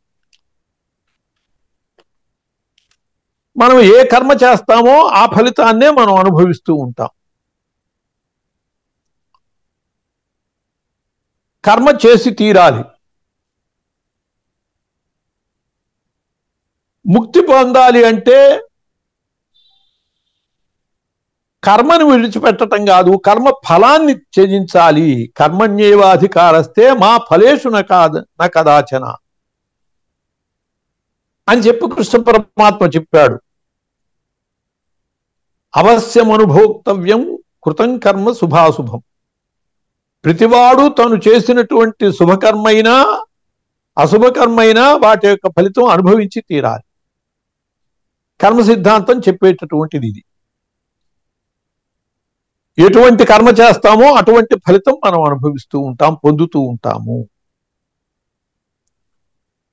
S3: మనం ఏ కర్మ చేస్తామో ఆ ఫలితాన్నే మనం అనుభవిస్తూ ఉంటాం. కర్మ చేసి తీరాలి. ముక్తి పొందాలి అంటే కర్మను విడిచిపెట్టడం కాదు, కర్మ ఫలాన్ని త్యజించాలి. కర్మణ్యేవాధికారస్తే మా ఫలేషు న కదాచన అని చెప్పి కృష్ణ పరమాత్మ చెప్పాడు. అవశ్యం అనుభోక్తవ్యం కృతం కర్మ శుభాశుభం. ప్రతివాడు తను చేసినటువంటి శుభకర్మైనా అశుభకర్మైనా వాటి యొక్క ఫలితం అనుభవించి తీరాలి. కర్మ సిద్ధాంతం చెప్పేటటువంటిది ఇది. ఎటువంటి కర్మ చేస్తామో అటువంటి ఫలితం మనం అనుభవిస్తూ ఉంటాం, పొందుతూ ఉంటాము.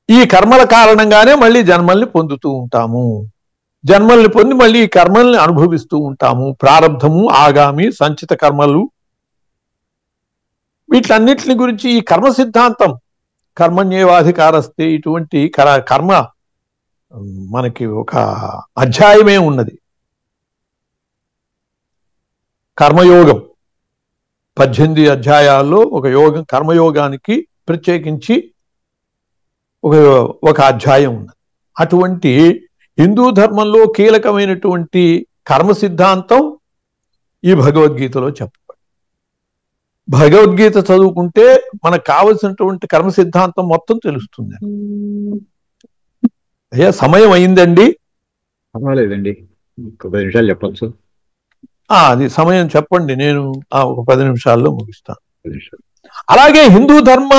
S3: ఈ కర్మల కారణంగానే మళ్ళీ జన్మల్ని పొందుతూ ఉంటాము. జన్మల్ని పొంది మళ్ళీ ఈ కర్మల్ని అనుభవిస్తూ ఉంటాము. ప్రారబ్ధము, ఆగామి, సంచిత కర్మలు, వీటన్నిటిని గురించి ఈ కర్మ సిద్ధాంతం కర్మణ్యేవాధికారస్తే ఇటువంటి కర్మ మనకి ఒక అధ్యాయమే ఉన్నది. కర్మయోగం 18 అధ్యాయాల్లో ఒక యోగం, కర్మయోగానికి ప్రత్యేకించి ఒక అధ్యాయం ఉన్నది. అటువంటి హిందూ ధర్మంలో కీలకమైనటువంటి కర్మ సిద్ధాంతం ఈ భగవద్గీతలో చెప్పబడింది. భగవద్గీత చదువుకుంటే మనకు కావలసినటువంటి కర్మ సిద్ధాంతం మొత్తం తెలుస్తుంది. అయ్యా సమయం అయిందండి.
S1: పర్వాలేదండి, ఒక 10 నిమిషాలు చెప్పచ్చు.
S3: అది సమయం చెప్పండి, నేను ఒక 10 నిమిషాల్లో ముగిస్తాను. అలాగే హిందూ ధర్మ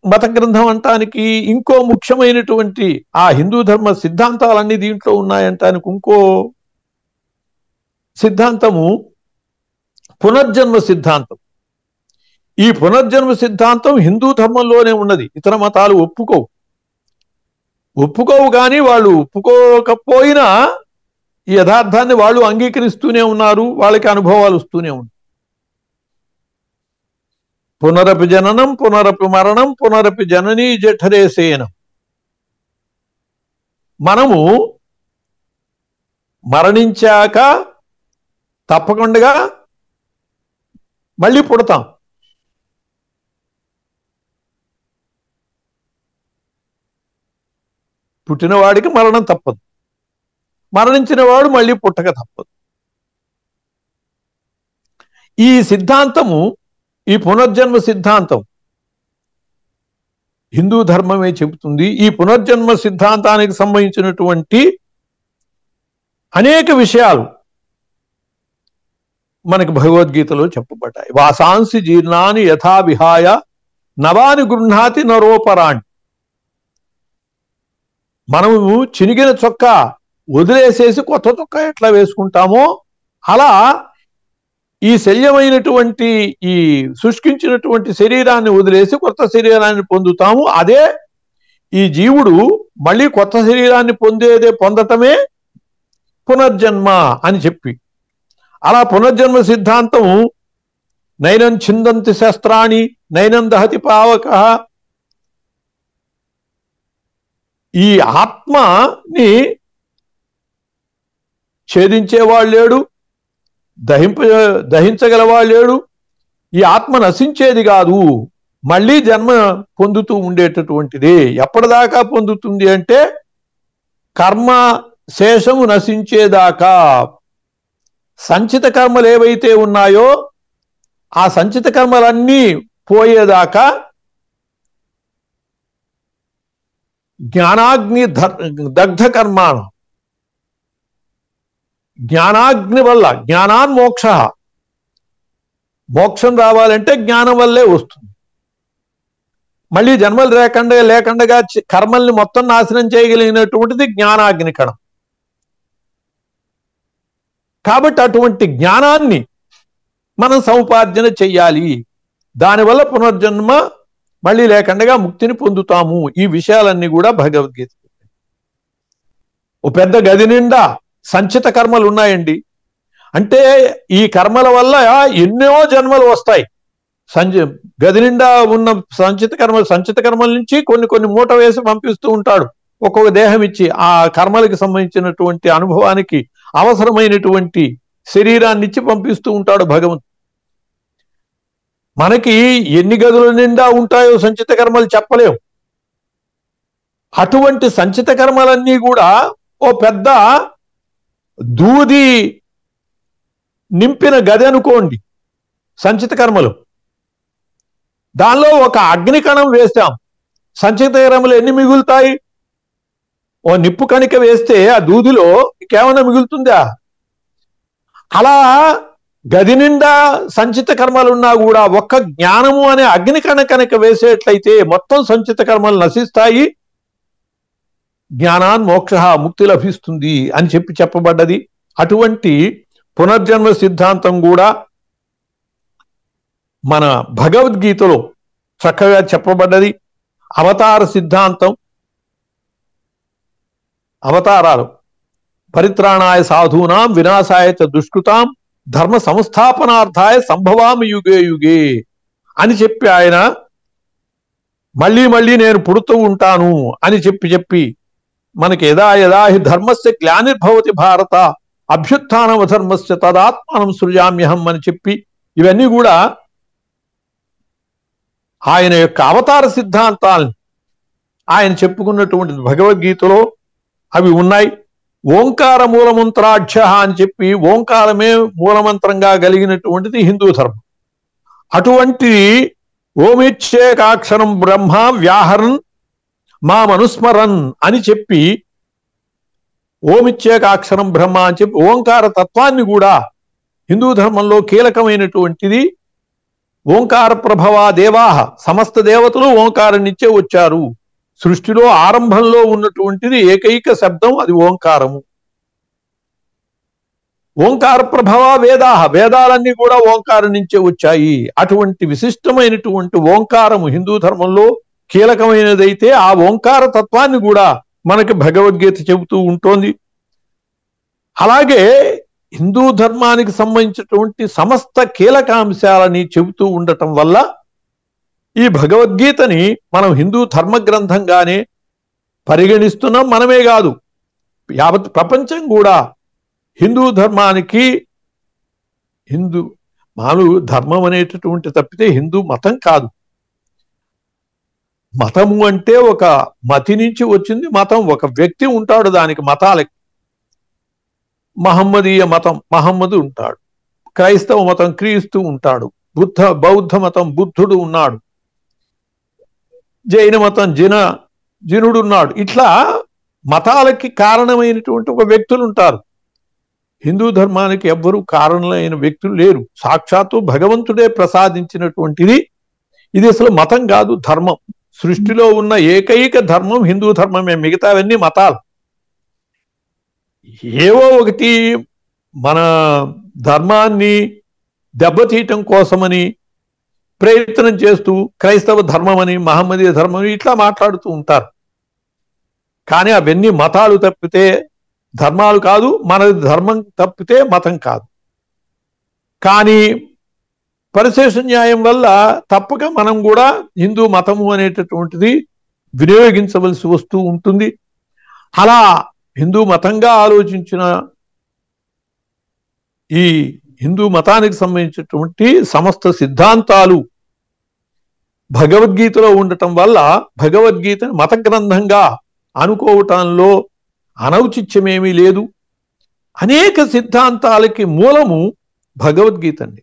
S3: మత గ్రంథం అంటానికి ఇంకో ముఖ్యమైనటువంటి ఆ హిందూ ధర్మ సిద్ధాంతాలన్నీ దీంట్లో ఉన్నాయంటానికి ఇంకో సిద్ధాంతము పునర్జన్మ సిద్ధాంతం. ఈ పునర్జన్మ సిద్ధాంతం హిందూ ధర్మంలోనే ఉన్నది. ఇతర మతాలు ఒప్పుకోవు కానీ వాళ్ళు ఒప్పుకోకపోయినా ఈ యథార్థాన్ని వాళ్ళు అంగీకరిస్తూనే ఉన్నారు. వాళ్ళకి అనుభవాలు వస్తూనే ఉన్నాయి. పునరపి జననం పునరపి మరణం పునరపి జననీ జఠరే సేనం. మనము మరణించాక తప్పకుండా మళ్ళీ పుడతాం. పుట్టినవాడికి మరణం తప్పదు, మరణించిన వాడు మళ్ళీ పుట్టక తప్పదు. ఈ సిద్ధాంతము, ఈ పునర్జన్మ సిద్ధాంతం హిందూ ధర్మమే చెబుతుంది. ఈ పునర్జన్మ సిద్ధాంతానికి సంబంధించినటువంటి అనేక విషయాలు మనకి భగవద్గీతలో చెప్పబడ్డాయి. వాసాంసి జీర్ణాని యథా విహాయ నవాని గృహ్ణాతి నరోపరాణి. మనము చినిగిన చొక్కా వదిలేసేసి కొత్త చొక్కా ఎట్లా వేసుకుంటామో అలా ఈ శల్యమైనటువంటి ఈ శుష్కించినటువంటి శరీరాన్ని వదిలేసి కొత్త శరీరాన్ని పొందుతాము. అదే ఈ జీవుడు మళ్ళీ కొత్త శరీరాన్ని పొందటమే పునర్జన్మ అని చెప్పి, అలా పునర్జన్మ సిద్ధాంతం నైనం ఛిందంతి శస్త్రాణి నైనం దహతి పావక. ఈ ఆత్మని ఛేదించేవాడు లేడు, దహించగలవాడు లేడు. ఈ ఆత్మ నశించేది కాదు, మళ్ళీ జన్మ పొందుతూ ఉండేటటువంటిది. ఎప్పటిదాకా పొందుతుంది అంటే కర్మ శేషము నశించేదాకా. సంచిత కర్మలు ఏవైతే ఉన్నాయో ఆ సంచిత కర్మలన్నీ పోయేదాకా జ్ఞానాగ్ని దగ్ధ కర్మాణం, జ్ఞానాగ్ని వల్ల జ్ఞానాన్ మోక్ష. మోక్షం రావాలంటే జ్ఞానం వల్లే వస్తుంది. మళ్ళీ జన్మలు లేకుండా కర్మల్ని మొత్తం నాశనం చేయగలిగినటువంటిది జ్ఞానాగ్ని కణం. కాబట్టి అటువంటి జ్ఞానాన్ని మనం సముపార్జన చెయ్యాలి. దానివల్ల పునర్జన్మ మళ్ళీ లేకుండా ముక్తిని పొందుతాము. ఈ విషయాలన్నీ కూడా భగవద్గీత. ఓ పెద్ద గది నిండా సంచిత కర్మలు ఉన్నాయండి అంటే ఈ కర్మల వల్ల ఎన్నో జన్మలు వస్తాయి. గది నిండా ఉన్న సంచిత కర్మల నుంచి కొన్ని మూట వేసి పంపిస్తూ ఉంటాడు. ఒక్కొక్క దేహం ఇచ్చి ఆ కర్మలకు సంబంధించినటువంటి అనుభవానికి అవసరమైనటువంటి శరీరాన్ని ఇచ్చి పంపిస్తూ ఉంటాడు భగవంతుడు. మనకి ఎన్ని గదుల నిండా ఉంటాయో సంచిత కర్మలు చెప్పలేవు. అటువంటి సంచిత కర్మలన్నీ కూడా ఓ పెద్ద దూది నింపిన గది అనుకోండి సంచిత కర్మలు. దానిలో ఒక అగ్నికణం వేస్తాం, సంచిత కర్మలు ఎన్ని మిగులుతాయి? ఓ నిప్పు కణిక వేస్తే ఆ దూదిలో కేవలం మిగులుతుందా? అలా గది నిండా సంచిత కర్మలు ఉన్నా కూడా ఒక్క జ్ఞానము అనే అగ్నికణ కనుక వేసేట్లయితే మొత్తం సంచిత కర్మలు నశిస్తాయి, జ్ఞానాన్ మోక్ష, ముక్తి లభిస్తుంది అని చెప్పబడ్డది. అటువంటి పునర్జన్మ సిద్ధాంతం కూడా మన భగవద్గీతలో చక్కగా చెప్పబడ్డది. అవతార సిద్ధాంతం, అవతారాలు పరిత్రాణాయ సాధూనాం వినాశాయ చ దుష్కృతాం ధర్మ సంస్థాపనార్థాయ సంభవామి యుగే యుగే అని చెప్పి ఆయన మళ్ళీ నేను పుడుతూ ఉంటాను అని చెప్పి మనకి యదా యదా హి ధర్మస్య గ్లానిర్భవతి భారత అభ్యుత్థానం అధర్మస్య తదాత్మానం సృజామ్యహం అని చెప్పి ఇవన్నీ కూడా ఆయన యొక్క అవతార సిద్ధాంతాలను ఆయన చెప్పుకున్నటువంటి భగవద్గీతలో అవి ఉన్నాయి. ఓంకార మూలమంత్రాఢ్య అని చెప్పి ఓంకారమే మూలమంత్రంగా కలిగినటువంటిది హిందూ ధర్మం. అటువంటి ఓమిచ్చేకాక్షరం బ్రహ్మ వ్యాహరన్ మా మనుస్మరన్ అని చెప్పి ఓమిచ్చేకాక్షరం బ్రహ్మ అని చెప్పి ఓంకార తత్వాన్ని కూడా హిందూ ధర్మంలో కీలకమైనటువంటిది. ఓంకార ప్రభవా దేవాహ, సమస్త దేవతలు ఓంకారం నుంచే వచ్చారు. సృష్టిలో ఆరంభంలో ఉన్నటువంటిది ఏకైక శబ్దం, అది ఓంకారము. ఓంకార ప్రభవ వేదాహ, వేదాలన్నీ కూడా ఓంకారం నుంచే వచ్చాయి. అటువంటి విశిష్టమైనటువంటి ఓంకారము హిందూ ధర్మంలో కీలకమైనదైతే ఆ ఓంకార తత్వాన్ని కూడా మనకి భగవద్గీత చెబుతూ ఉంటోంది. అలాగే హిందూ ధర్మానికి సంబంధించినటువంటి సమస్త కీలకాంశాలని చెబుతూ ఉండటం వల్ల ఈ భగవద్గీతని మనం హిందూ ధర్మ గ్రంథంగానే పరిగణిస్తున్నాం. మనమే కాదు, యావత్ ప్రపంచం కూడా హిందూ ధర్మానికి హిందూ మానవు ధర్మం అనేటటువంటి తప్పితే హిందూ మతం కాదు. మతము అంటే ఒక మతి నుంచి వచ్చింది మతం. ఒక వ్యక్తి ఉంటాడు దానికి మతాలకి. మహమ్మదీయ మతం మహమ్మదు ఉంటాడు, క్రైస్తవ మతం క్రీస్తు ఉంటాడు, బౌద్ధ మతం బుద్ధుడు ఉన్నాడు, జైన మతం జినుడు ఉన్నాడు. ఇట్లా మతాలకి కారణమైనటువంటి ఒక వ్యక్తులు ఉంటారు. హిందూ ధర్మానికి ఎవ్వరూ కారణమైన వ్యక్తులు లేరు. సాక్షాత్తు భగవంతుడే ప్రసాదించినటువంటిది. ఇది అసలు మతం కాదు, ధర్మం. సృష్టిలో ఉన్న ఏకైక ధర్మం హిందూ ధర్మమే, మిగతావన్నీ మతాలు. ఏవో ఒకటి మన ధర్మాన్ని దెబ్బతీయటం కోసమని ప్రయత్నం చేస్తూ క్రైస్తవ ధర్మం అని మహమ్మదీయ ధర్మం ఇట్లా మాట్లాడుతూ ఉంటారు. కానీ అవన్నీ మతాలు తప్పితే ధర్మాలు కాదు, మన ధర్మం తప్పితే మతం కాదు. కానీ పరిశేష న్యాయం వల్ల తప్పక మనం కూడా హిందూ మతము అనేటటువంటిది వినియోగించవలసి వస్తూ ఉంటుంది. అలా హిందూ మతంగా ఆలోచించిన ఈ హిందూ మతానికి సంబంధించినటువంటి సమస్త సిద్ధాంతాలు భగవద్గీతలో ఉండటం వల్ల భగవద్గీతని మత గ్రంథంగా అనుకోవటంలో అనౌచిత్యమేమీ లేదు. అనేక సిద్ధాంతాలకి మూలము భగవద్గీత అండి.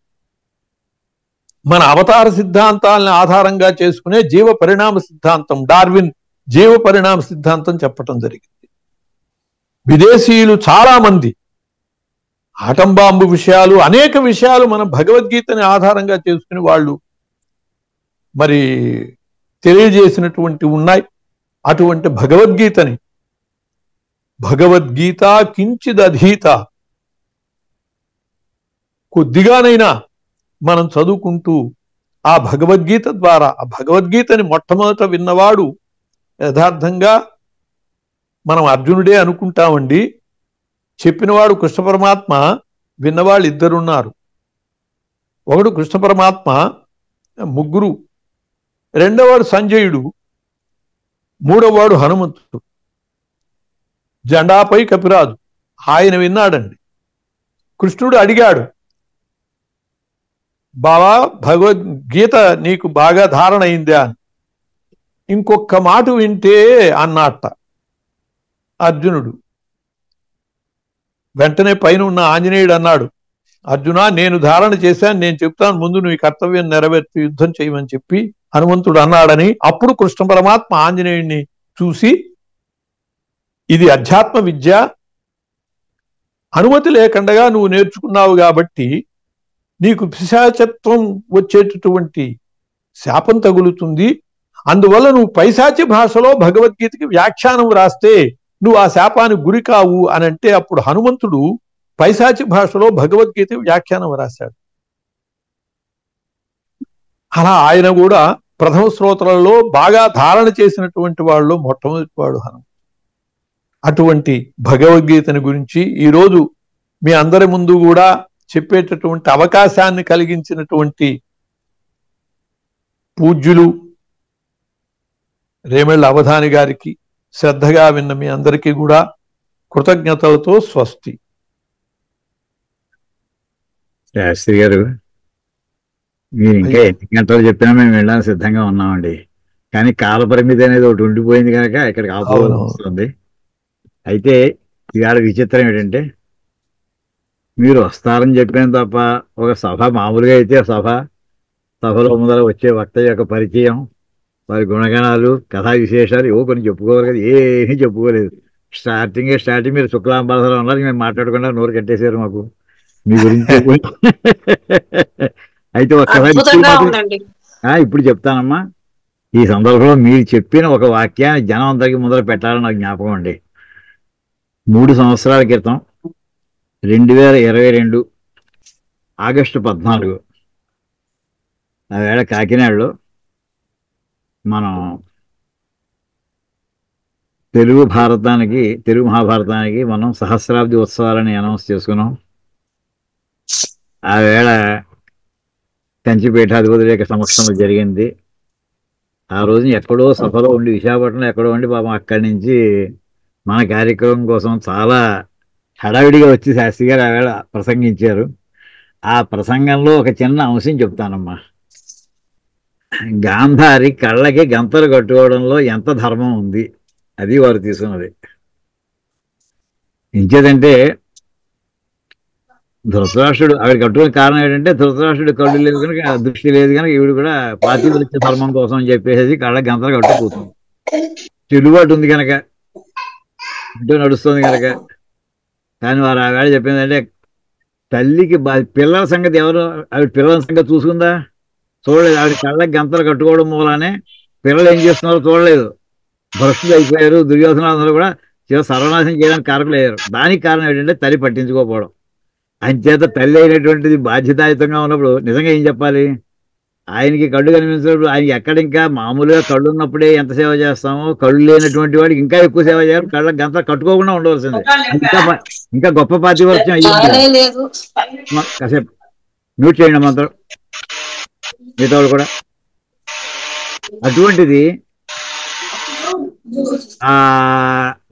S3: మన అవతార సిద్ధాంతాలను ఆధారంగా చేసుకునే జీవ పరిణామ సిద్ధాంతం, డార్విన్ జీవ పరిణామ సిద్ధాంతం చెప్పటం జరిగింది. విదేశీయులు చాలా మంది ఆటం బాంబు విషయాలు, అనేక విషయాలు మన భగవద్గీతని ఆధారంగా చేసుకుని వాళ్ళు మరి తెలియజేసినటువంటి ఉన్నాయి. అటువంటి భగవద్గీతని భగవద్గీత కించిదధీత కొద్దిగానైనా మనం చదువుకుంటూ ఆ భగవద్గీత ద్వారా ఆ భగవద్గీతని మొట్టమొదట విన్నవాడు యథార్థంగా మనం అర్జునుడే అనుకుంటామండి. చెప్పినవాడు కృష్ణ పరమాత్మ, విన్నవాళ్ళు ఇద్దరున్నారు. ఒకడు కృష్ణ పరమాత్మ, ముగ్గురు. రెండవవాడు సంజయుడు, మూడవవాడు హనుమంతుడు, జెండాపై కపిరాజు. ఆయన విన్నాడండి. కృష్ణుడు అడిగాడు, బావా భగవద్గీత నీకు బాగా ధారణ అయిందా అని. ఇంకొక మాట వింటే అన్నట్ట అర్జునుడు. వెంటనే పైన ఉన్న ఆంజనేయుడు అన్నాడు, అర్జున నేను ధారణ చేశాను, నేను చెప్తాను, ముందు నువ్వు ఈ కర్తవ్యం నెరవేర్చి యుద్ధం చేయమని చెప్పి హనుమంతుడు అన్నాడని. అప్పుడు కృష్ణ పరమాత్మ ఆంజనేయుడిని చూసి, ఇది అధ్యాత్మ విద్య, అనుమతి లేకుండా నువ్వు నేర్చుకున్నావు కాబట్టి నీకు పిశాచత్వం వచ్చేటటువంటి శాపం తగులుతుంది. అందువల్ల నువ్వు పైశాచి భాషలో భగవద్గీతకి వ్యాఖ్యానం రాస్తే నువ్వు ఆ శాపానికి గురి కావు అని అంటే, అప్పుడు హనుమంతుడు పైశాచి భాషలో భగవద్గీత వ్యాఖ్యానం రాశాడు. అలా ఆయన కూడా ప్రథమ శ్రోతలలో బాగా ధారణ చేసినటువంటి వాళ్ళు మొట్టమొదటి వాడు హనుమంతుడు. అటువంటి భగవద్గీతని గురించి ఈరోజు మీ అందరి ముందు కూడా చెప్పేటటువంటి అవకాశాన్ని కలిగించినటువంటి పూజ్యులు రేమెళ్ళ అవధాని గారికి, శ్రద్ధగా విన్న మీ అందరికీ కూడా కృతజ్ఞతలతో స్వస్తి.
S1: శాస్త్రి గారు, మీరు ఇంకా ఎన్ని గంటలు చెప్పినా మేము వెళ్ళడానికి సిద్ధంగా ఉన్నామండి. కానీ కాల పరిమితి అనేది ఒకటి ఉండిపోయింది కనుక ఇక్కడికి ఆపుకోవాల్సి వస్తుంది. అయితే ఇవాళ విచిత్రం ఏంటంటే, మీరు వస్తారని చెప్పిన తప్ప ఒక సభ మామూలుగా అయితే సభలో ముందర వచ్చే వక్త యొక్క పరిచయం, వారి గుణగణాలు, కథా విశేషాలు ఏవో కొన్ని చెప్పుకోవాలి కదా, ఏమీ చెప్పుకోలేదు. స్టార్టింగ్ మీరు శుక్లాంబరసరం ఉన్నారు, మేము మాట్లాడకుండా నోరు కట్టేశారు మాకు మీ గురించి. అయితే ఒక్కసారి ఇప్పుడు చెప్తానమ్మా. ఈ సందర్భంలో మీరు చెప్పిన ఒక వాక్యాన్ని జనం అందరికీ ముందర పెట్టాలని నాకు జ్ఞాపకం అండి. 3 సంవత్సరాల క్రితం 2022 ఆగస్టు 14 ఆ వేళ కాకినాడలో మనం తెలుగు మహాభారతానికి మనం సహస్రాబ్ది ఉత్సవాలని అనౌన్స్ చేసుకున్నాం. ఆ వేళ కంచిపీఠాధిపతుల యొక్క సమక్షంలో జరిగింది. ఆ రోజున ఎక్కడో సభలో ఉండి, విశాఖపట్నంలో ఎక్కడో ఉండి పాపం అక్కడి నుంచి మన కార్యక్రమం కోసం చాలా హడావిడిగా వచ్చి శాస్త్రి గారు ఆవేళ ప్రసంగించారు. ఆ ప్రసంగంలో ఒక చిన్న అంశం చెప్తానమ్మా. గాంధారి కళ్ళకి గంతలు కట్టుకోవడంలో ఎంత ధర్మం ఉంది, అది వారు తీసుకున్నది. ఇంకేదంటే ధృతరాష్ట్రుడు ఆవిడ కట్టుకునే కారణం ఏంటంటే ధృతరాష్ట్రుడు కళ్ళు లేదు కనుక, దృష్టి లేదు కనుక ఈవిడ కూడా పాతివృత్య ధర్మం కోసం అని చెప్పేసి కళ్ళ గంతలు కట్టుకుపోతుంది. చెల్లుబాటు ఉంది కనుక, ఇంటూ నడుస్తుంది కనుక. కానీ వారు ఆవేళ చెప్పిందంటే తల్లికి పిల్లల సంగతి ఎవరు, ఆవిడ పిల్లల సంగతి చూసుకుందా? చూడలేదు. ఆవిడ కళ్ళకి గంతలు కట్టుకోవడం మూలానే పిల్లలు ఏం చేస్తున్నారో చూడలేదు. భ్రష్టులు అయిపోయారు. దుర్యోధనాలు కూడా సర్వనాశనం చేయడానికి కారకులయ్యారు. దానికి కారణం ఏంటంటే తల్లి పట్టించుకోకపోవడం. అంచేత తల్లి అయినటువంటిది బాధ్యతాయుతంగా ఉన్నప్పుడు నిజంగా ఏం చెప్పాలి? ఆయనకి కళ్ళు కనిపించినప్పుడు ఆయనకి ఎక్కడ ఇంకా మామూలుగా కళ్ళు ఉన్నప్పుడే ఎంత సేవ చేస్తామో, కళ్ళు లేనటువంటి వాడికి ఇంకా ఎక్కువ సేవ చేయాలి. కళ్ళకి గంత కట్టుకోకుండా ఉండవలసింది. ఇంకా గొప్ప పాతివర్త్యం అయ్యింది. కాసేపు మ్యూట్ చేయండి మాత్రం మిగతా వాళ్ళు కూడా. అటువంటిది ఆ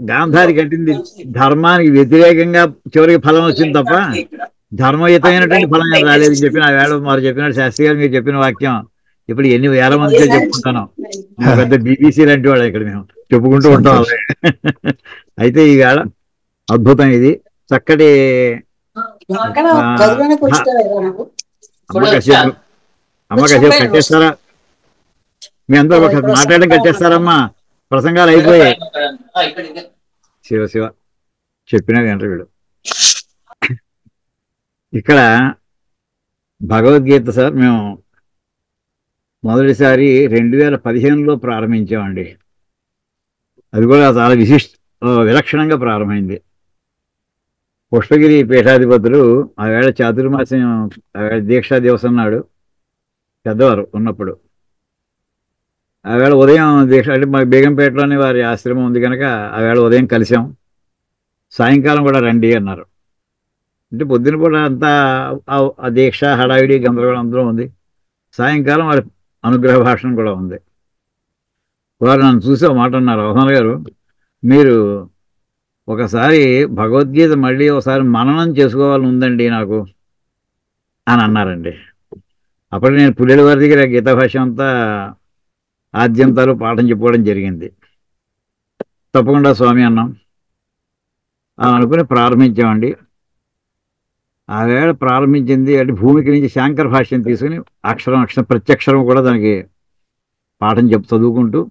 S1: గాంధారి కట్టింది ధర్మానికి వ్యతిరేకంగా చివరికి ఫలం వచ్చింది తప్ప ధర్మయుతమైనటువంటి ఫలం రాలేదని చెప్పిన ఆ వేళ వారు చెప్పినాడు శాస్త్రి గారు. మీరు చెప్పిన వాక్యం ఇప్పుడు ఎన్ని వేల మందితో చెప్పుకుంటాను. పెద్ద బీబీసీ లాంటి వాడు ఇక్కడ మేము చెప్పుకుంటూ ఉంటాం. అయితే ఈ వేళ అద్భుతం. ఇది చక్కటి అమ్మ కాసేపు కట్టేస్తారా? మీ అందరూ మాట్లాడడం కట్టేస్తారమ్మా. ప్రసంగాలు అయిపోయాయి. శివ శివ చెప్పినా వింటారు వీడు. ఇక్కడ భగవద్గీత సార్ మేము మొదటిసారి 2015లో ప్రారంభించామండి. అది కూడా చాలా విలక్షణంగా ప్రారంభమైంది. పుష్పగిరి పీఠాధిపతులు ఆవేళ చాతుర్మాసం దీక్షా దివసం నాడు పెద్దవారు ఉన్నప్పుడు ఆవేళ ఉదయం దీక్ష అంటే మా బేగంపేటలోనే వారి ఆశ్రమం ఉంది కనుక ఆవేళ ఉదయం కలిసాం. సాయంకాలం కూడా రండి అన్నారు. అంటే పొద్దున కూడా అంతా ఆ దీక్ష హడావిడి గందరగోళం అందరూ ఉంది. సాయంకాలం వారి అనుగ్రహ భాషణం కూడా ఉంది. వారు నన్ను చూసి ఒక మాట అన్నారు, అవధాన్ గారు మీరు ఒకసారి భగవద్గీత మళ్ళీ ఒకసారి మననం చేసుకోవాలని ఉందండి నాకు అని అన్నారండి. అప్పుడు నేను పుల్లెల వారి దగ్గర గీతా భాష్యం అంతా ఆద్యంతాలు పాఠం చెప్పుకోవడం జరిగింది. తప్పకుండా స్వామి అన్నాం. అనుకుని ప్రారంభించామండి. ఆవేళ ప్రారంభించింది అంటే భూమికి నుంచి శాంకర భాష్యం తీసుకుని అక్షరం ప్రత్యక్షరం కూడా దానికి పాఠం చదువుకుంటూ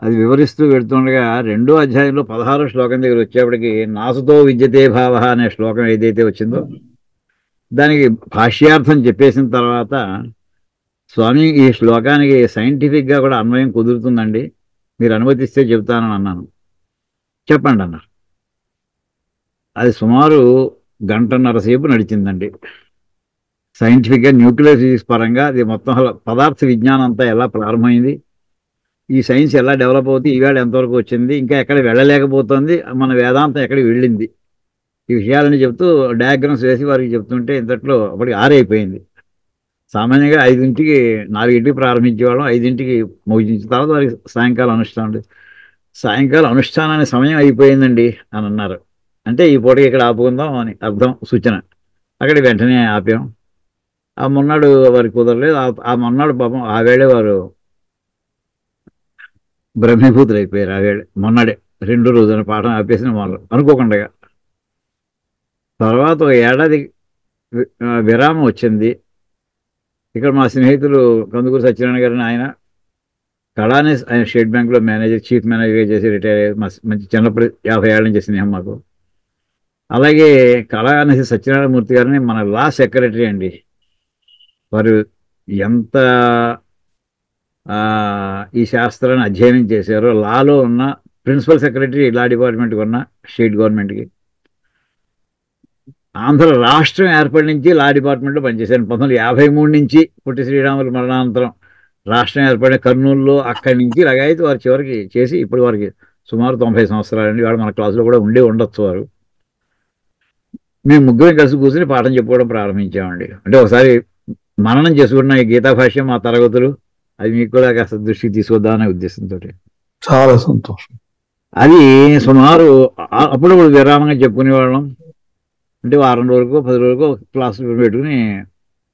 S1: అది వివరిస్తూ వెళుతుండగా 2వ అధ్యాయంలో 16వ శ్లోకం దగ్గర వచ్చేప్పటికి నాసుతో విద్యతే భావ అనే శ్లోకం ఏదైతే వచ్చిందో దానికి భాష్యార్థం చెప్పేసిన తర్వాత స్వామి ఈ శ్లోకానికి సైంటిఫిక్గా కూడా అన్వయం కుదురుతుందండి, మీరు అనుమతిస్తే చెబుతానని అన్నాను. చెప్పండి అన్నారు. అది సుమారు 1.5 గంటల సేపు నడిచిందండి. సైంటిఫిక్గా న్యూక్లియర్ ఫిజిక్స్ పరంగా అది మొత్తం పదార్థ విజ్ఞానం అంతా ఎలా ప్రారంభమైంది, ఈ సైన్స్ ఎలా డెవలప్ అవుతుంది, ఈవేళ ఎంతవరకు వచ్చింది, ఇంకా ఎక్కడ వెళ్ళలేకపోతుంది, మన వేదాంతం ఎక్కడికి వెళ్ళింది, ఈ విషయాలని చెప్తూ డయాగ్రామ్స్ వేసి వారికి చెప్తుంటే ఇంతట్లో అప్పటికి 6 అయిపోయింది. సామాన్యంగా 5ంటికి 4ంటికి ప్రారంభించేవాళ్ళం, 5ంటికి ముగించిన తర్వాత వారికి సాయంకాలం అనుష్ఠానం. సాయంకాలం అనుష్ఠానానికి సమయం అయిపోయిందండి అని అన్నారు. అంటే ఈ పూటకి ఇక్కడ ఆపుకుందాం అని అర్థం, సూచన. అక్కడ వెంటనే ఆపాం. ఆ మొన్నాడు వారికి కుదరలేదు. ఆ మొన్నాడు పాపం ఆవేళే వారు బ్రహ్మీభూతులు అయిపోయారు. ఆవేళ మొన్నడే 2 రోజున పాఠం ఆపేసిన వాళ్ళు అనుకోకుండా. తర్వాత 1 ఏడాది విరామం వచ్చింది. ఇక్కడ మా స్నేహితులు కందుకూరు సత్యనారాయణ గారిని, ఆయన కళాని ఆయన స్టేట్ బ్యాంక్లో మేనేజర్, చీఫ్ మేనేజర్గా చేసి రిటైర్ అయ్యారు. మంచి చిన్నప్పుడు 50 ఏళ్ళ నుంచి స్నేహం మాకు. అలాగే కళాని సత్యనారాయణమూర్తి గారిని మన లా సెక్రటరీ అండి. వారు ఎంత ఈ శాస్త్రాన్ని అధ్యయనం చేశారో, లాలో ఉన్న ప్రిన్సిపల్ సెక్రటరీ లా డిపార్ట్మెంట్కి ఉన్న స్టేట్ గవర్నమెంట్కి. ఆంధ్ర రాష్ట్రం ఏర్పడి నుంచి లా డిపార్ట్మెంట్లో పనిచేశాను. 1953 నుంచి పొట్టి శ్రీరాములు మరణానంతరం రాష్ట్రం ఏర్పడిన కర్నూలులో, అక్కడి నుంచి లగాయతీ వారు చివరికి చేసి ఇప్పుడు వారికి సుమారు 90 సంవత్సరాలండి. వాడు మన క్లాసులో కూడా ఉండొచ్చు వారు. మేము ముగ్గురం కలిసి కూర్చుని పాఠం చెప్పుకోవడం ప్రారంభించామండి. అంటే ఒకసారి మననం చేసుకున్న ఈ గీతా భాష్యం మా తరగతులు అది మీకు కూడా కాస్త దృష్టికి తీసుకొద్దామనే ఉద్దేశంతో.
S3: చాలా సంతోషం.
S1: అది సుమారు అప్పుడప్పుడు విరామంగా చెప్పుకునేవాళ్ళం. అంటే వారం రోజులకో 10 రోజులకో క్లాసులు పెట్టుకుని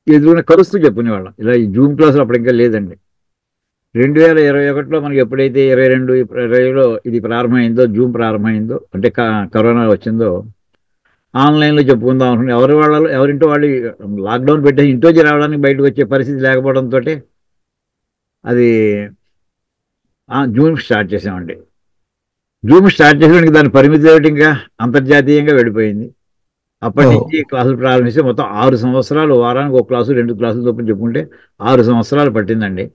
S1: ఎదురుగా కలుస్తూ చెప్పుకునేవాళ్ళం. ఇలా ఈ జూమ్ క్లాసులు అప్పుడు ఇంకా లేదండి. 2021లో మనకి ఎప్పుడైతే 22, 20లో ఇది ప్రారంభమైందో, జూమ్ ప్రారంభమైందో, అంటే కరోనా వచ్చిందో, ఆన్లైన్లో చెప్పుకుందాం అనుకుని ఎవరింటో వాళ్ళు లాక్డౌన్ పెట్టేసి ఇంట్లోకి రావడానికి బయటకు వచ్చే పరిస్థితి లేకపోవడంతో అది జూమ్ స్టార్ట్ చేసామండి. జూమ్ స్టార్ట్ చేసేవాడికి దాని పరిమితి ఏమిటి, ఇంకా అంతర్జాతీయంగా వెళ్ళిపోయింది. అప్పటి నుంచి క్లాసులు ప్రారంభిస్తే మొత్తం 6 సంవత్సరాలు, వారానికి ఒక క్లాసు 2 క్లాసులు చొప్పున చెప్పుకుంటే 6 సంవత్సరాలు పట్టిందండి.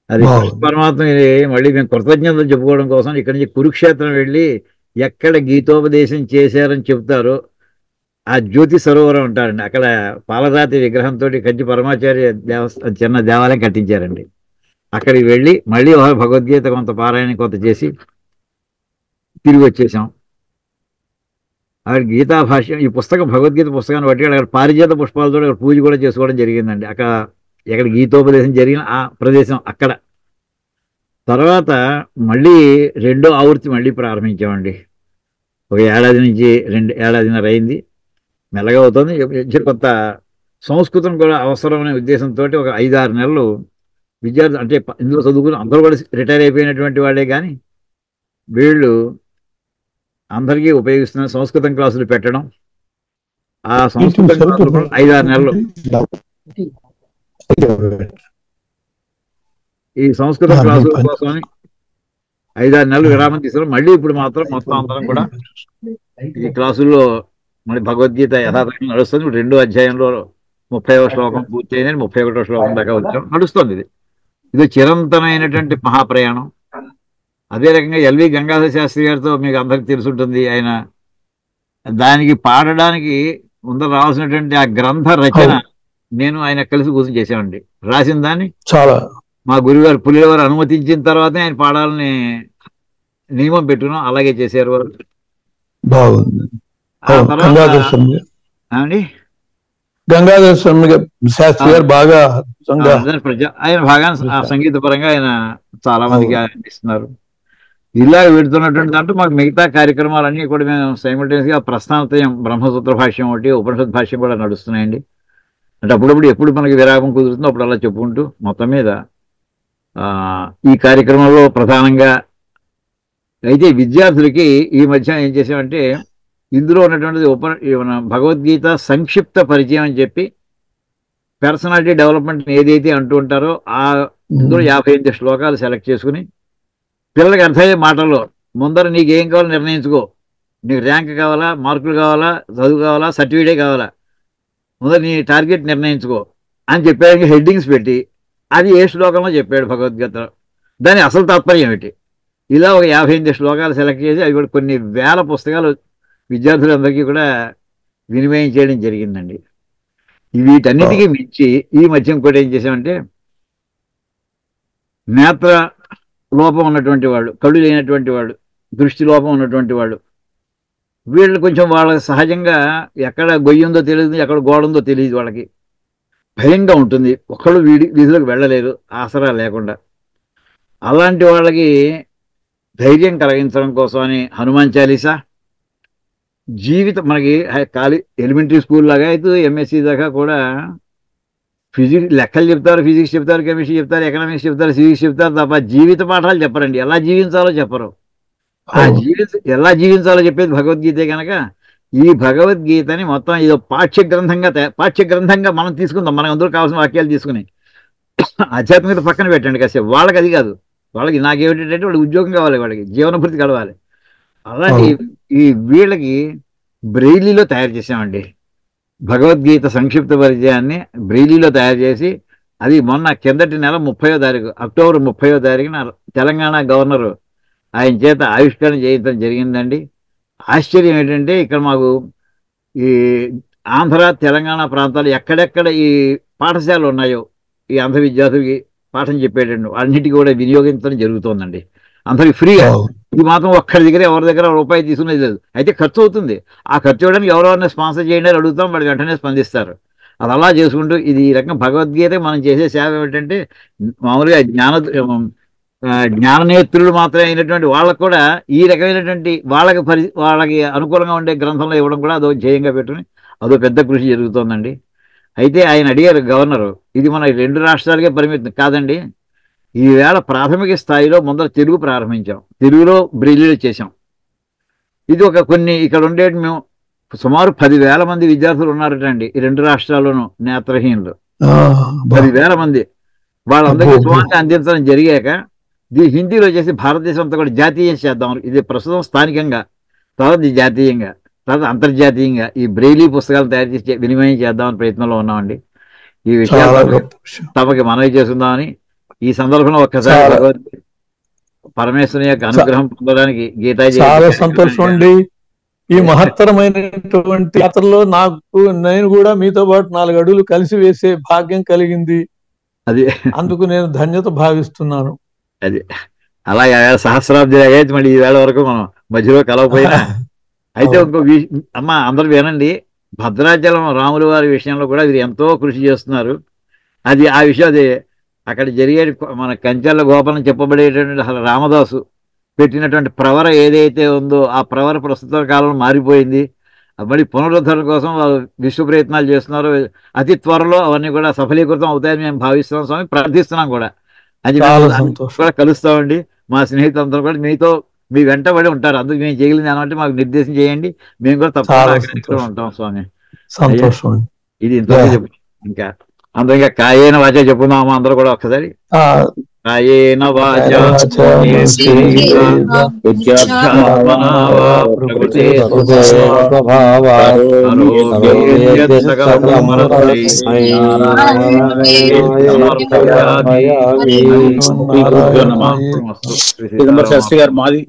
S1: అది కృష్ణ పరమాత్మ మళ్ళీ మేము కృతజ్ఞతలు చెప్పుకోవడం కోసం ఇక్కడి నుంచి కురుక్షేత్రం వెళ్ళి ఎక్కడ గీతోపదేశం చేశారని చెప్తారో ఆ జ్యోతి సరోవరం ఉంటారండి. అక్కడ పాలరాతి విగ్రహంతో కంచి పరమాచార్య చిన్న దేవాలయం కట్టించారండి. అక్కడికి వెళ్ళి మళ్ళీ భగవద్గీత కొంత పారాయణ కొంత చేసి తిరిగి వచ్చేసాం. అక్కడ గీతా భాష్యం, ఈ పుస్తకం భగవద్గీత పుస్తకాన్ని బట్టి అక్కడ పారిజాత పుష్పాలతో అక్కడ పూజ కూడా చేసుకోవడం జరిగిందండి. అక్కడ ఎక్కడ గీతోపదేశం జరిగిన ఆ ప్రదేశం అక్కడ. తర్వాత మళ్ళీ 2వ ఆవృత్తి మళ్ళీ ప్రారంభించామండి. ఒక ఏడాది నుంచి 2 ఏడాదిన్నర అయింది. మెల్లగా అవుతుంది. కొంత సంస్కృతం కూడా అవసరమనే ఉద్దేశంతో ఒక 5-6 నెలలు విద్యార్థులు, అంటే ఇందులో చదువుకుని అందరూ కూడా రిటైర్ అయిపోయినటువంటి వాళ్ళే, కానీ వీళ్ళు అందరికీ ఉపయోగిస్తున్న సంస్కృతం క్లాసులు పెట్టడం. ఆ సంస్కృతం క్లాసులు 5-6 నెలలు ఈ సంస్కృత క్లాసుల కోసమని 5-6 నెలలు విరామం తీసుకుని మళ్ళీ ఇప్పుడు మాత్రం మొత్తం అందరం కూడా ఈ క్లాసుల్లో మళ్ళీ భగవద్గీత యథాతథంగా నడుస్తుంది. 2వ అధ్యాయంలో 30వ శ్లోకం పూర్తయిందని 31వ శ్లోకం దాకా వచ్చాం, నడుస్తుంది. ఇది చిరంతనమైనటువంటి మహాప్రయాణం. అదే రకంగా ఎల్వి గంగాధర శాస్త్రి గారితో మీకు అందరికి తెలుసుంటుంది. ఆయన దానికి పాడడానికి ముందర రావాల్సినటువంటి ఆ గ్రంథ రచన నేను ఆయన కలిసి కూర్చొని చేసామండి. రాసిన దాన్ని
S3: చాలా
S1: మా గురుగారు పులివారు అనుమతించిన తర్వాతే ఆయన పాడాలని నియమం పెట్టుకున్నాం. అలాగే చేశారు వారు.
S3: బాగుంది.
S1: ఆ తర్వాత
S3: గంగాధర స్వామి శాస్త్రి గారు బాగా
S1: ఆయన బాగా సంగీత పరంగా ఆయన చాలా మందికి ఇస్తున్నారు. ఇలా పెడుతున్నటువంటి దాంట్లో మాకు మిగతా కార్యక్రమాలన్నీ కూడా మేము సైమల్టేనియస్ గా ప్రస్థానత్రయం, బ్రహ్మసూత్ర భాష్యం ఒకటి, ఉపనిషత్ భాష్యం కూడా నడుస్తున్నాయండి. అంటే అప్పుడప్పుడు ఎప్పుడు మనకి విరామం కుదురుతుందో అప్పుడు అలా చెప్పుకుంటూ మొత్తం మీద ఈ కార్యక్రమంలో ప్రధానంగా అయితే విద్యార్థులకి ఈ మధ్య ఏం చేసామంటే ఇందులో ఉన్నటువంటిది భగవద్గీత సంక్షిప్త పరిచయం అని చెప్పి పర్సనాలిటీ డెవలప్మెంట్ ఏదైతే అంటూ ఉంటారో ఆ ఇందులో 58 శ్లోకాలు సెలెక్ట్ చేసుకుని పిల్లలకి అర్థమయ్యే మాటల్లో ముందర నీకు ఏం కావాలో నిర్ణయించుకో. నీకు ర్యాంక్ కావాలా, మార్కులు కావాలా, చదువు కావాలా, సర్టిఫికేట్ కావాలా, ముందర నీ టార్గెట్ నిర్ణయించుకో అని చెప్పాడు. హెడ్డింగ్స్ పెట్టి అది ఏ శ్లోకంలో చెప్పాడు భగవద్గీత, దాని అసలు తాత్పర్యం ఏమిటి, ఇలా ఒక 58 శ్లోకాలు సెలెక్ట్ చేసి అవి కూడా కొన్ని వేల పుస్తకాలు విద్యార్థులందరికీ కూడా వినిమయం చేయడం జరిగిందండి. వీటన్నిటికీ మించి ఈ మధ్య కూడా ఏం చేసామంటే నేత్ర లోపం ఉన్నటువంటి వాళ్ళు, కళ్ళు లేనటువంటి వాళ్ళు, దృష్టి లోపం ఉన్నటువంటి వాళ్ళు, వీళ్ళు కొంచెం వాళ్ళకి సహజంగా ఎక్కడ గొయ్యి ఉందో తెలియదు, ఎక్కడ గోడ ఉందో తెలియదు, వాళ్ళకి భయంగా ఉంటుంది, ఒక్కళ్ళు వీధిలోకి వెళ్ళలేరు ఆసరా లేకుండా. అలాంటి వాళ్ళకి ధైర్యం కలిగించడం కోసమని హనుమాన్ చాలీసా, జీవితం మనకి ఎలిమెంటరీ స్కూల్ లాగా అయితే ఎంఎస్సి దాకా కూడా లెక్కలు చెప్తారు, ఫిజిక్స్ చెప్తారు, కెమిస్ట్రీ చెప్తారు, ఎకనామిక్స్ చెప్తారు, సివిక్స్ చెప్తారు తప్ప జీవిత పాఠాలు చెప్పరండి. ఎలా జీవించాలో చెప్పరు. ఆ ఎలా జీవించాలో చెప్పేది భగవద్గీతే కనుక ఈ భగవద్గీతని మొత్తం ఇదో పాఠ్యగ్రంథంగా మనం తీసుకుందాం. మనకు అందరూ కావాల్సిన వాక్యాలు తీసుకుని ఆధ్యాత్మికత పక్కన పెట్టండి కాసేపు. వాళ్ళకి అది కాదు, వాళ్ళకి నాకేమిటంటే వాళ్ళకి ఉద్యోగం కావాలి, వాళ్ళకి జీవనభృతి కలవాలి. అలాంటి ఈ వీళ్ళకి బ్రెయిలీలో తయారు చేసామండి. భగవద్గీత సంక్షిప్త పరిచయాన్ని బ్రెయిలీలో తయారు చేసి అది మొన్న కిందటి నెల 30వ తారీఖు అక్టోబర్ 30వ తారీఖున తెలంగాణ గవర్నరు ఆయన చేత ఆవిష్కరణ చేయడం జరిగిందండి. ఆశ్చర్యం ఏంటంటే ఇక్కడ మాకు ఈ ఆంధ్ర తెలంగాణ ప్రాంతాలు ఎక్కడెక్కడ ఈ పాఠశాలలు ఉన్నాయో ఈ ఆంధ్ర విద్యార్థులకి పాఠం చెప్పేటండి అన్నిటికీ కూడా వినియోగించడం జరుగుతోందండి. అందరికి ఫ్రీగా. ఇది మాత్రం ఒక్కడి దగ్గర ఎవరి దగ్గర రూపాయి తీసుకునేది లేదు. అయితే ఖర్చు అవుతుంది. ఆ ఖర్చు ఇవ్వడానికి ఎవరెవరిని స్పాన్సర్ చేయండి అని అడుగుతాం, వాళ్ళు వెంటనే స్పందిస్తారు. అది అలా చేసుకుంటూ ఇది ఈ రకంగా భగవద్గీత మనం చేసే సేవ ఏమిటంటే మామూలుగా జ్ఞాననేత్రులు మాత్రమే అయినటువంటి వాళ్ళకు కూడా ఈ రకమైనటువంటి వాళ్ళకి అనుకూలంగా ఉండే గ్రంథంలో ఇవ్వడం కూడా అదో ధ్యేయంగా పెట్టుకుని అదో పెద్ద కృషి జరుగుతోందండి. అయితే ఆయన అడిగారు గవర్నరు, ఇది మన 2 రాష్ట్రాలకే పరిమితం కాదండి, ఈవేళ ప్రాథమిక స్థాయిలో ముందర తెలుగు ప్రారంభించాం, తెలుగులో బ్రెయిలీలో చేశాం. ఇది ఇక్కడ ఉండే మేము సుమారు 10,000 మంది విద్యార్థులు ఉన్నారటండి ఈ 2 రాష్ట్రాల్లోనూ, నేత్రహీనులు 10,000 మంది. వాళ్ళందరికీ సుమారుగా అందించడం జరిగాక హిందీలో చేసి భారతదేశం అంతా కూడా జాతీయం చేద్దాం. ఇది ప్రస్తుతం స్థానికంగా, తర్వాత జాతీయంగా, తర్వాత అంతర్జాతీయంగా ఈ బ్రెయిలీ పుస్తకాలు తయారు చేసి వినిమయం చేద్దామని ప్రయత్నంలో ఉన్నామండి. ఈ విషయాలు తమకి మనవి చేసుకుందామని ఈ సందర్భంలో ఒక్కసారి పరమేశ్వరుని యొక్క అనుగ్రహం పొందడానికి గీతాజీ
S3: చాలా సంతోషం అండి. ఈ మహత్తరమైనటువంటి యాత్రలో నేను కూడా మీతో పాటు 4 అడుగులు కలిసి వేసే భాగ్యం కలిగింది.
S1: అది
S3: అందుకు నేను ధన్యత భావిస్తున్నాను.
S1: అది అలాగే సహస్రాబ్ది అయితే మళ్ళీ ఈ వేళ వరకు మనం మధ్యలో కలవపోయినా. అయితే అమ్మ అందరూ వినండి, భద్రాచలం రాముల వారి విషయంలో కూడా వీరు ఎంతో కృషి చేస్తున్నారు. ఆ విషయం అది అక్కడ జరిగే మన కంచెల గోపాలం చెప్పబడేటటువంటి అసలు రామదాసు పెట్టినటువంటి ప్రవర ఏదైతే ఉందో ఆ ప్రవర ప్రస్తుత కాలంలో మారిపోయింది. మళ్ళీ పునరుద్ధరణ కోసం వాళ్ళు విశ్వ ప్రయత్నాలు చేస్తున్నారు. అతి త్వరలో అవన్నీ కూడా సఫలీకృతం అవుతాయని మేము భావిస్తున్నాం స్వామి, ప్రార్థిస్తున్నాం కూడా. అది కూడా కలుస్తామండి. మా స్నేహితులందరూ కూడా మీ వెంటబడి ఉంటారు. అందుకు మేము చేయగలిగింది అనమాట మాకు నిర్దేశం చేయండి, మేము కూడా తప్పకుండా ఉంటాం స్వామి.
S3: సంతోషం.
S1: ఇది ఇంత ఇంకా అందరూ ఇంకా కాయేన వాచా చెప్పుకుందామా అందరూ కూడా ఒకసారి. కాయేన వాచా
S4: చిదంబర శాస్త్రి గారు మాది